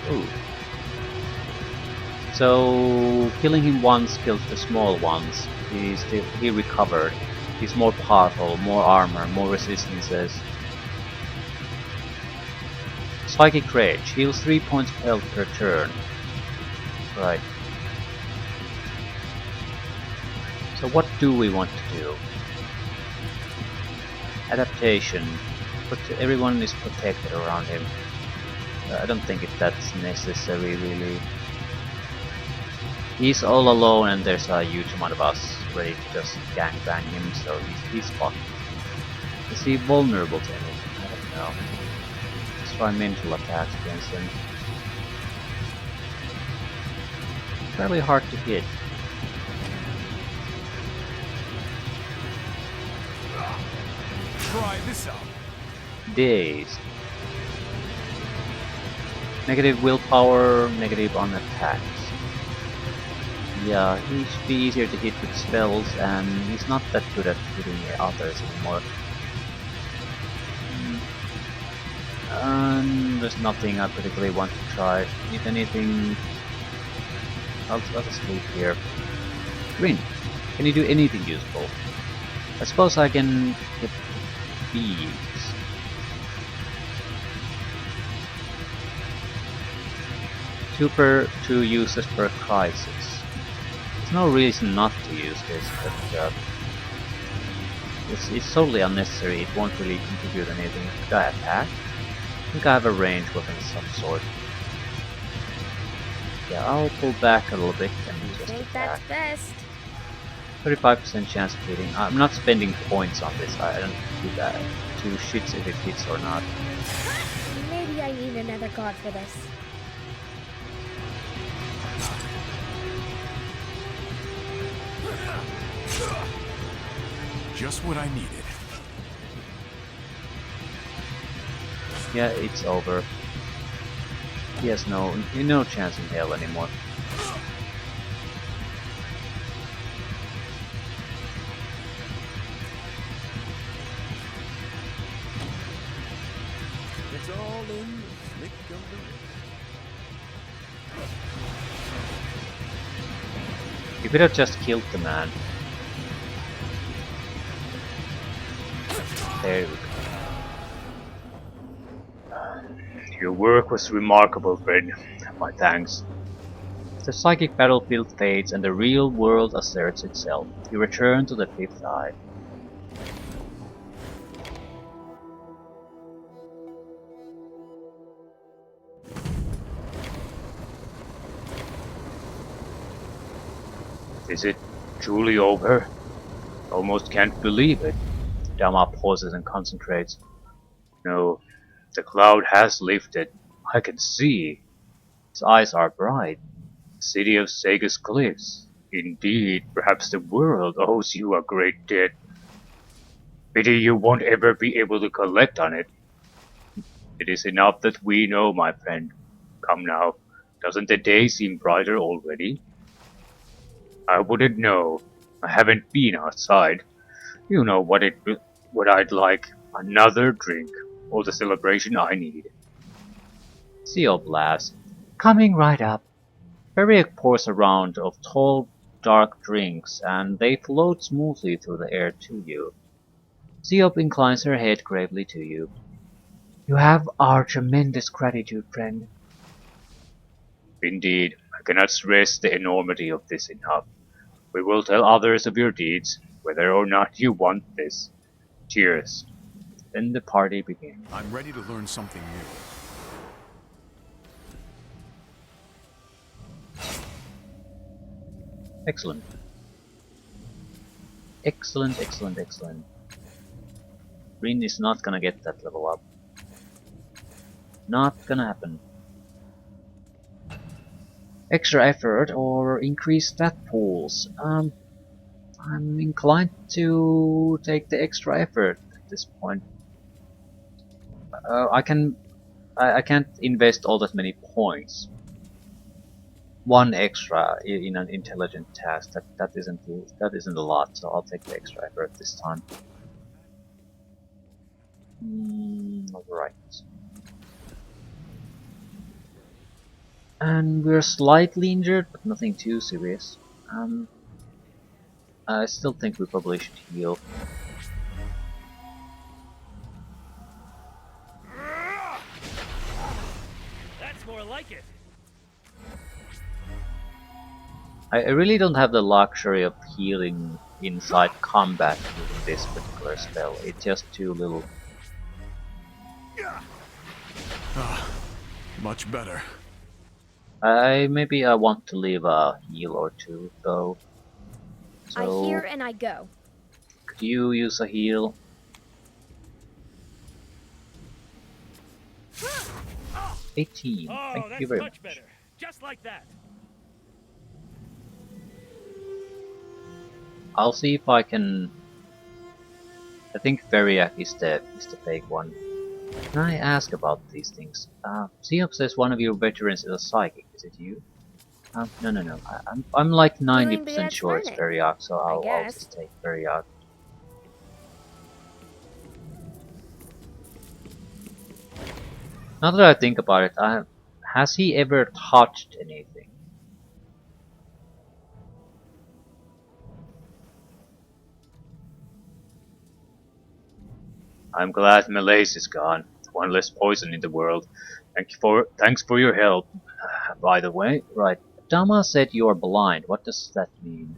Ooh. So killing him once kills the small ones. He recovered. He's more powerful, more armor, more resistances. Psychic Rage heals 3 points of health per turn. Right. So what do we want to do? Adaptation. But everyone is protected around him. I don't think that's necessary really. He's all alone and there's a huge amount of us ready to just gangbang him, so he's fucked. Is he vulnerable to anything? I don't know. Let's try mental attacks against him. Fairly hard to hit. Try this out. Dazed. Negative willpower, negative on attacks. Yeah, he should be easier to hit with spells, and he's not that good at hitting others anymore. And there's nothing I particularly want to try. If anything, I'll just leave here. Green, can you do anything useful? I suppose I can get bees. Two uses per crisis. There's no reason not to use this, but it's totally unnecessary. It won't really contribute anything. Could I attack? I think I have a range weapon of some sort. Yeah, I'll pull back a little bit and just think attack. that's best. 35% chance of hitting. I'm not spending points on this. I don't do that. Two shits if it hits or not. Maybe I need another god for this. Just what I needed. Yeah, it's over. He has no chance in hell anymore. It's all in the flick of the wrist. You could have just killed the man. There we go. Your work was remarkable, friend. My thanks. The psychic battlefield fades and the real world asserts itself. You return to the fifth eye. Is it truly over? Almost can't believe it. Dama pauses and concentrates. No, the cloud has lifted. I can see. His eyes are bright. The city of Sega's cliffs. Indeed, perhaps the world owes you a great debt. Pity you won't ever be able to collect on it. It is enough that we know, my friend. Come now, doesn't the day seem brighter already? I wouldn't know. I haven't been outside. You know what I'd like. Another drink. All the celebration I need. Zeop laughs. Coming right up. Periak pours a round of tall, dark drinks, and they float smoothly through the air to you. Zeop inclines her head gravely to you. You have our tremendous gratitude, friend. Indeed, I cannot stress the enormity of this enough. We will tell others of your deeds, whether or not you want this. Cheers. Then the party begins. I'm ready to learn something new. Excellent. Excellent, excellent, excellent. Green is not gonna get that level up. Not gonna happen. Extra effort or increased stat pools. I'm inclined to take the extra effort at this point. I can't invest all that many points. One extra in an intelligent task that isn't a lot, so I'll take the extra effort this time. Alright. And we're slightly injured, but nothing too serious. I still think we probably should heal. That's more like it. I really don't have the luxury of healing inside combat with this particular spell. It's just too little. Much better. Maybe I want to leave a heal or two, though. I So, hear and I go. could you use a heal? Oh, 18. Thank you that's very much much. better. Just like that. I'll see if I can. I think Variac is the fake one. Can I ask about these things? Zeop says one of your veterans is a psychic. Is it you? No. I'm like Willing 90% begets sure it's learning, Variac, so I'll guess. just take Variac. Now that I think about it, has he ever touched anything? I'm glad Malaise is gone. One less poison in the world. Thanks for your help. By the way, Right. Dama said you're blind. What does that mean?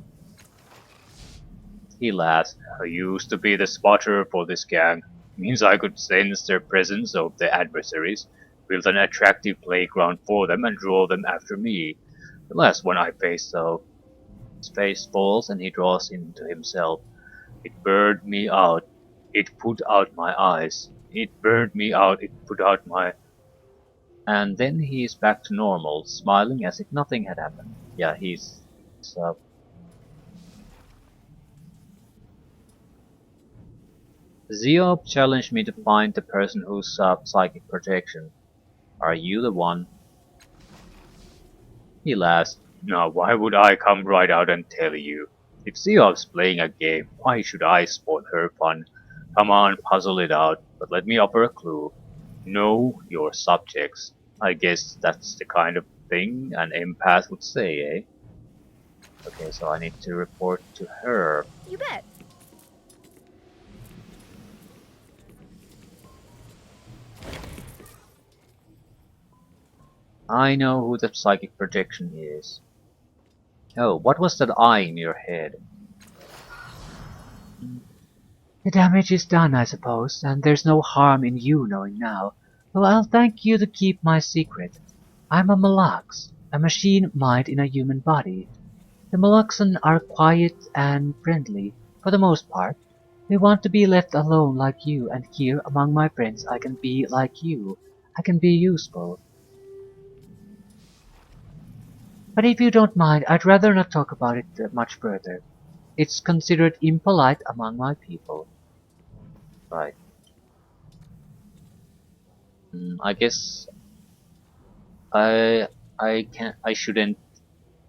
He laughs. I used to be the spotter for this gang. Means I could sense their presence of the adversaries, build an attractive playground for them, and draw them after me. The last one I faced, though, His face falls and he draws into himself. it burned me out. It put out my eyes. It burned me out. It put out my. And then he is back to normal, smiling as if nothing had happened. Yeah, he's Zeop challenged me to find the person who's psychic projection. Are you the one? He laughs. Now, why would I come right out and tell you? If Zeop's playing a game, why should I spoil her fun? Come on, puzzle it out, but let me offer a clue. Know your subjects. I guess that's the kind of thing an empath would say, eh? Okay, so I need to report to her. You bet. I know who the psychic projection is. Oh, what was that eye in your head? The damage is done, I suppose, and there's no harm in you knowing now. Well, I'll thank you to keep my secret. I'm a Malax, a machine mind in a human body. The Moluccan are quiet and friendly, for the most part. We want to be left alone like you, and here among my friends I can be like you. I can be useful. But if you don't mind, I'd rather not talk about it much further. It's considered impolite among my people. Right. I guess I I shouldn't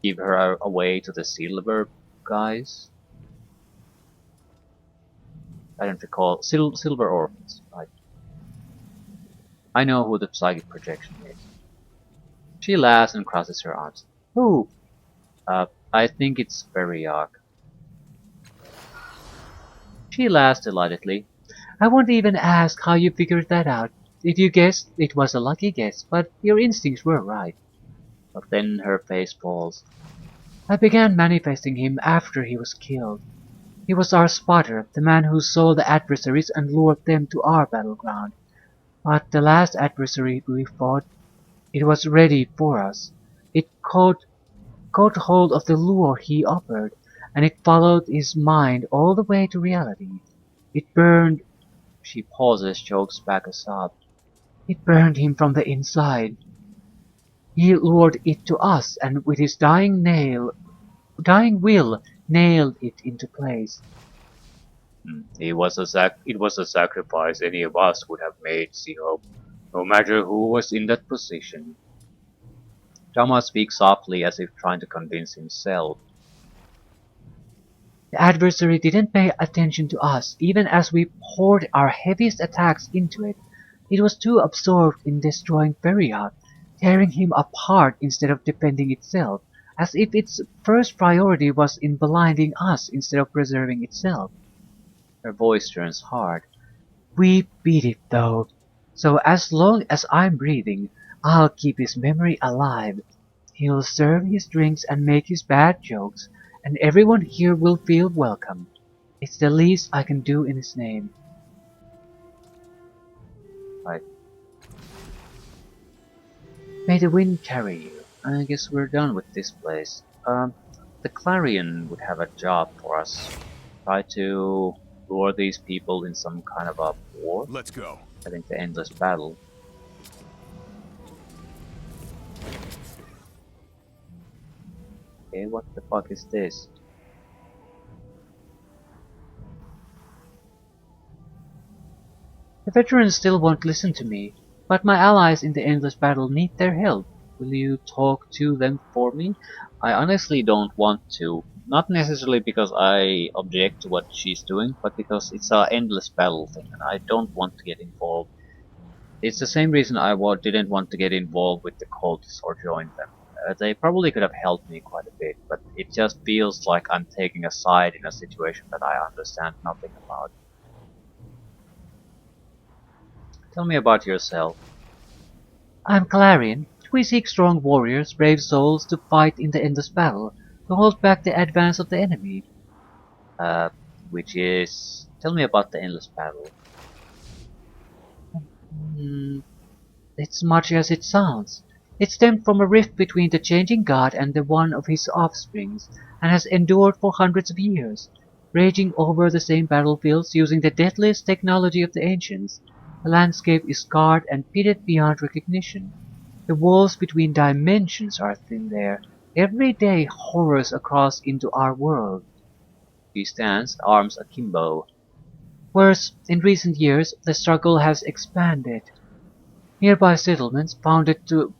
give her away to the silver guys. I don't recall silver orphans. Right. I know who the psychic projection is. She laughs and crosses her arms. Who? I think it's Veriarch. She laughs delightedly. I won't even ask how you figured that out. If you guessed, it was a lucky guess, but your instincts were right. But then her face falls. I began manifesting him after he was killed. He was our spotter, the man who saw the adversaries and lured them to our battleground. But the last adversary we fought, it was ready for us. It caught hold of the lure he offered, and it followed his mind all the way to reality. It burned. She pauses, chokes back a sob. It burned him from the inside. He lured it to us, and with his dying will, nailed it into place. It was a sacrifice any of us would have made, Zero, no matter who was in that position. Thomas speaks softly as if trying to convince himself. The adversary didn't pay attention to us, even as we poured our heaviest attacks into it. It was too absorbed in destroying Periath, tearing him apart instead of defending itself, as if its first priority was in blinding us instead of preserving itself. Her voice turns hard. We beat it though, so as long as I'm breathing, I'll keep his memory alive. He'll serve his drinks and make his bad jokes, and everyone here will feel welcome. It's the least I can do in his name. Right. May the wind carry you. I guess we're done with this place. The Clarion would have a job for us. Try to lure these people in some kind of a war. Let's go. I think the endless battle. Okay, what the fuck is this? The veterans still won't listen to me, but my allies in the endless battle need their help. Will you talk to them for me? I honestly don't want to. Not necessarily because I object to what she's doing, but because it's an endless battle thing and I don't want to get involved. It's the same reason I didn't want to get involved with the cultists or join them. They probably could have helped me quite a bit, but it just feels like I'm taking a side in a situation that I understand nothing about. Tell me about yourself. I'm Clarion. We seek strong warriors, brave souls to fight in the endless battle, to hold back the advance of the enemy. Which is... Tell me about the endless battle. It's much as it sounds. It stemmed from a rift between the changing god and the one of his offsprings, and has endured for hundreds of years, raging over the same battlefields using the deadliest technology of the ancients. The landscape is scarred and pitted beyond recognition. The walls between dimensions are thin there. Every day horrors across into our world. He stands, arms akimbo. Worse, in recent years, the struggle has expanded. Nearby settlements, founded to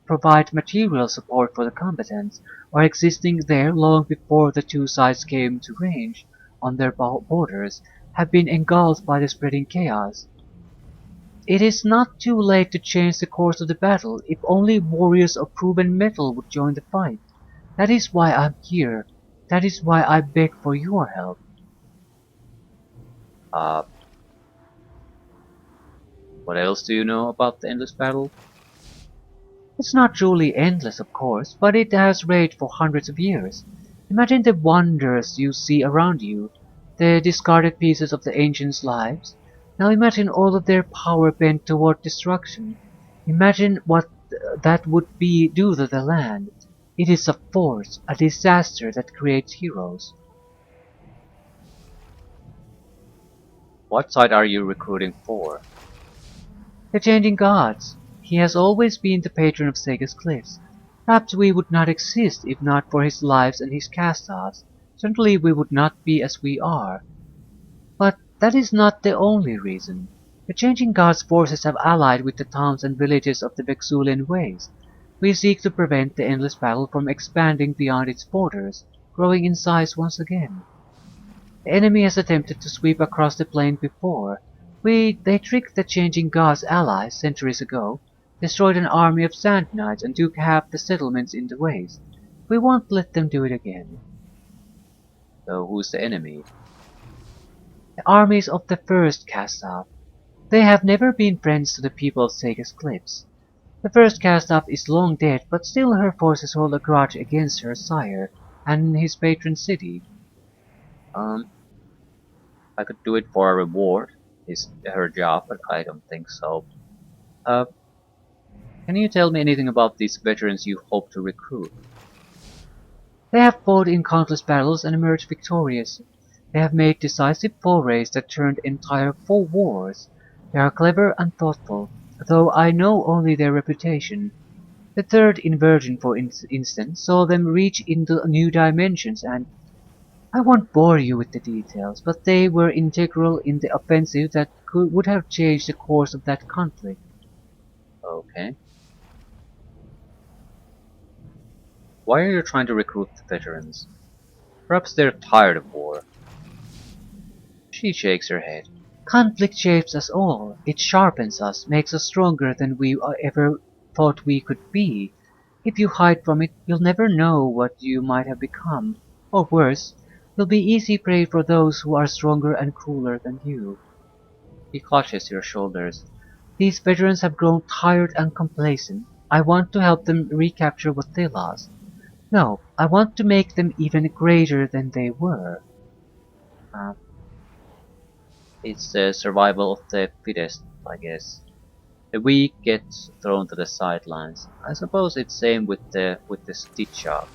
provide material support for the combatants, are existing there long before the two sides came to range on their borders, have been engulfed by the spreading chaos. It is not too late to change the course of the battle if only warriors of proven mettle would join the fight. That is why I'm here. That is why I beg for your help. What else do you know about the endless battle? It's not truly endless, of course, but it has raged for hundreds of years. Imagine the wonders you see around you, the discarded pieces of the ancients' lives. Now imagine all of their power bent toward destruction. Imagine what that would do to the land. It is a force, a disaster that creates heroes. What side are you recruiting for? The changing gods. He has always been the patron of Sega's cliffs. Perhaps we would not exist if not for his lives and his cast-offs. Certainly we would not be as we are. But that is not the only reason. The changing gods' forces have allied with the towns and villages of the Vexulian Waste. We seek to prevent the endless battle from expanding beyond its borders, growing in size once again. The enemy has attempted to sweep across the plain before. They tricked the changing gods' allies centuries ago, destroyed an army of sand knights and took half the settlements in the waste. We won't let them do it again. So who's the enemy? The armies of the first cast-off. They have never been friends to the people of Sega's cliffs. The first cast-off is long dead, but still her forces hold a grudge against her sire and his patron city. I could do it for a reward. Is her job, but I don't think so. Uh, can you tell me anything about these veterans you hope to recruit? They have fought in countless battles and emerged victorious. They have made decisive forays that turned entire full wars. They are clever and thoughtful, though I know only their reputation. The third inversion, for instance, saw them reach into new dimensions and I won't bore you with the details, but they were integral in the offensive that would have changed the course of that conflict. Okay. Why are you trying to recruit the veterans? Perhaps they're tired of war. She shakes her head. Conflict shapes us all. It sharpens us, makes us stronger than we ever thought we could be. If you hide from it, you'll never know what you might have become. Or worse, you'll be easy prey for those who are stronger and crueler than you. He clutches your shoulders. These veterans have grown tired and complacent. I want to help them recapture what they lost. No, I want to make them even greater than they were. It's the survival of the fittest, I guess. The weak get thrown to the sidelines. I suppose it's same with the stitch up.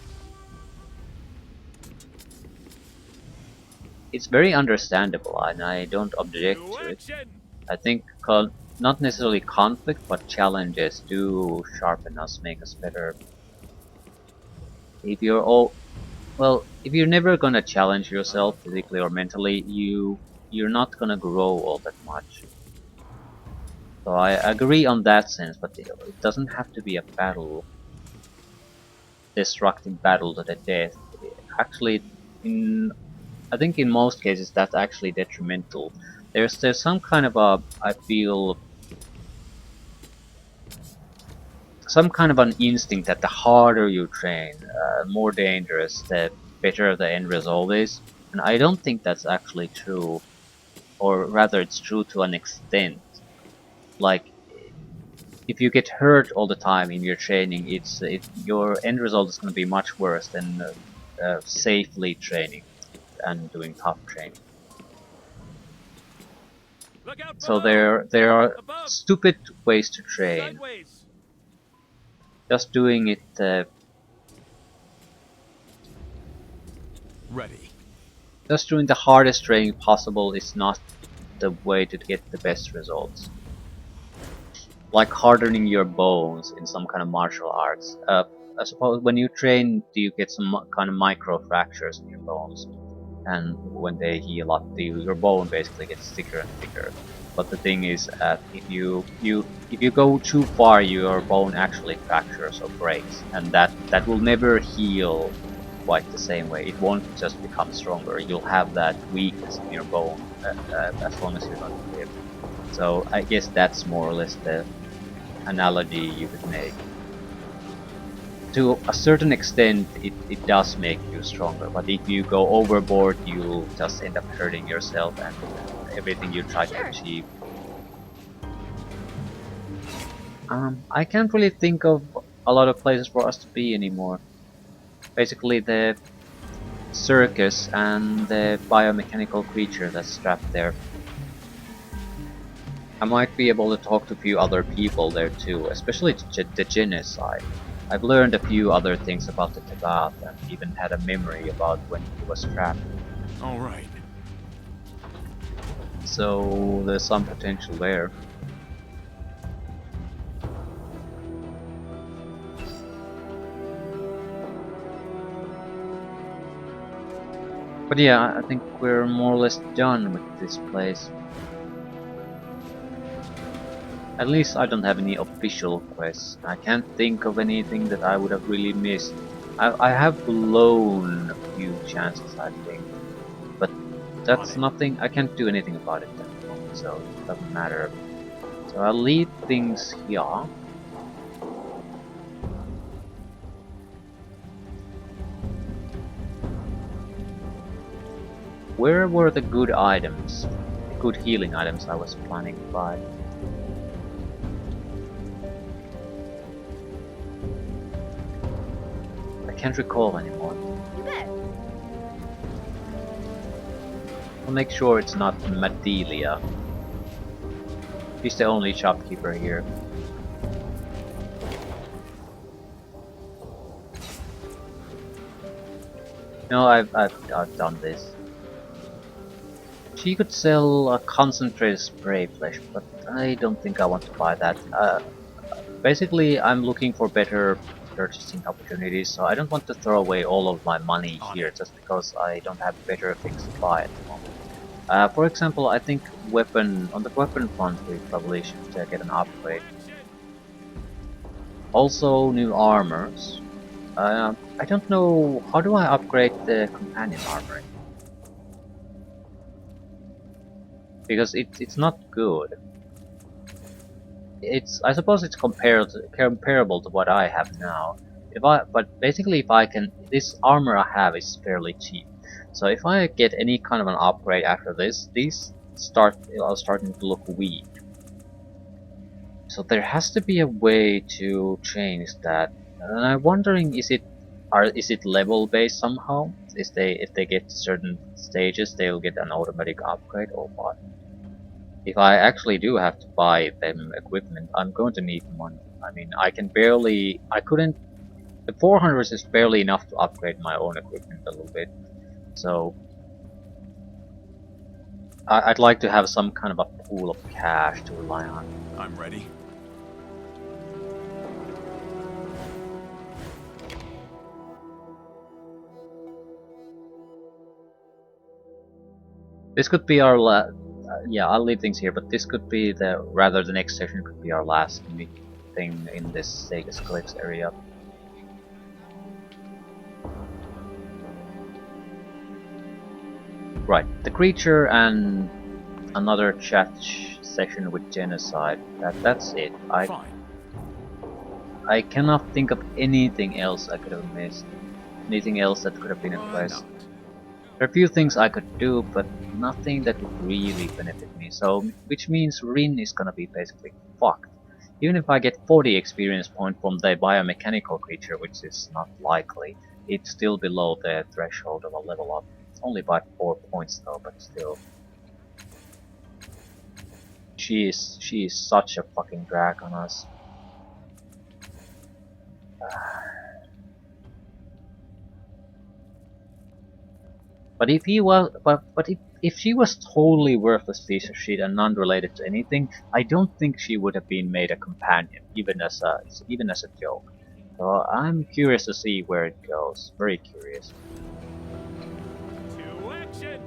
It's very understandable, and I don't object To to it. action! I think not necessarily conflict, but challenges do sharpen us, make us better. If you're never gonna challenge yourself physically or mentally, you're not gonna grow all that much. So I agree on that sense, but it doesn't have to be a battle, destructive battle to the death. Actually, I think in most cases that's actually detrimental. There's some kind of I feel some kind of an instinct that the harder you train, more dangerous, the better the end result is. And I don't think that's actually true, or rather it's true to an extent. Like, if you get hurt all the time in your training, your end result is going to be much worse than safely training and doing tough training. Look out So below! there are Above! stupid ways to train. Sideways! Just doing it Ready. just doing the hardest training possible is not the way to get the best results. Like hardening your bones in some kind of martial arts. I suppose when you train, do you get some kind of micro fractures in your bones, and when they heal up, your bone basically gets thicker and thicker. But the thing is, if you go too far, your bone actually fractures or breaks, and that will never heal quite the same way. It won't just become stronger. You'll have that weakness in your bone as long as you're not live. So I guess that's more or less the analogy you could make. To a certain extent, it does make you stronger, but if you go overboard, you'll just end up hurting yourself and everything you try to achieve. I can't really think of a lot of places for us to be anymore. Basically, the circus and the biomechanical creature that's trapped there. I might be able to talk to a few other people there too, especially the genocide. I've learned a few other things about the Tabath and even had a memory about when he was trapped. All right. So there's some potential there. But yeah, I think we're more or less done with this place. At least I don't have any official quests. I can't think of anything that I would have really missed. I have blown a few chances, I think. But that's nothing, I can't do anything about it at the moment, so it doesn't matter. So I'll leave things here. Where were the good items? The good healing items I was planning to buy? I can't recall anymore. You bet. I'll make sure it's not Madelia. She's the only shopkeeper here. No, I've done this. She could sell a concentrated spray flesh, but I don't think I want to buy that. Basically, I'm looking for better purchasing opportunities, so I don't want to throw away all of my money here just because I don't have better things to buy at the moment. For example, I think on the weapon front we probably should get an upgrade. Also, new armors. I don't know, how do I upgrade the companion armor? Because it's not good. I suppose it's comparable to what I have now. But basically if I can, this armor I have is fairly cheap. So if I get any kind of an upgrade after this, these are starting to look weak. So there has to be a way to change that. And I'm wondering, is it level based somehow? If they get to certain stages, they'll get an automatic upgrade or what? If I actually do have to buy them equipment, I'm going to need money. I mean, the 400 is barely enough to upgrade my own equipment a little bit. So, I'd like to have some kind of a pool of cash to rely on. I'm ready. This could be our yeah, I'll leave things here, but this could be the next session could be our last thing in this Sega's Cliffs area. Right, the creature and another chat session with genocide. That's it. Fine. I cannot think of anything else I could have missed. Anything else that could have been a Why quest. not? There are a few things I could do, but nothing that would really benefit me. So, which means Rin is gonna be basically fucked. Even if I get 40 experience points from the biomechanical creature, which is not likely, it's still below the threshold of a level up. Only by 4 points though, but still. She is such a fucking drag on us. But if he was, but if she was totally worthless piece of shit and non-related to anything, I don't think she would have been made a companion, even as a joke. So I'm curious to see where it goes. Very curious. To action!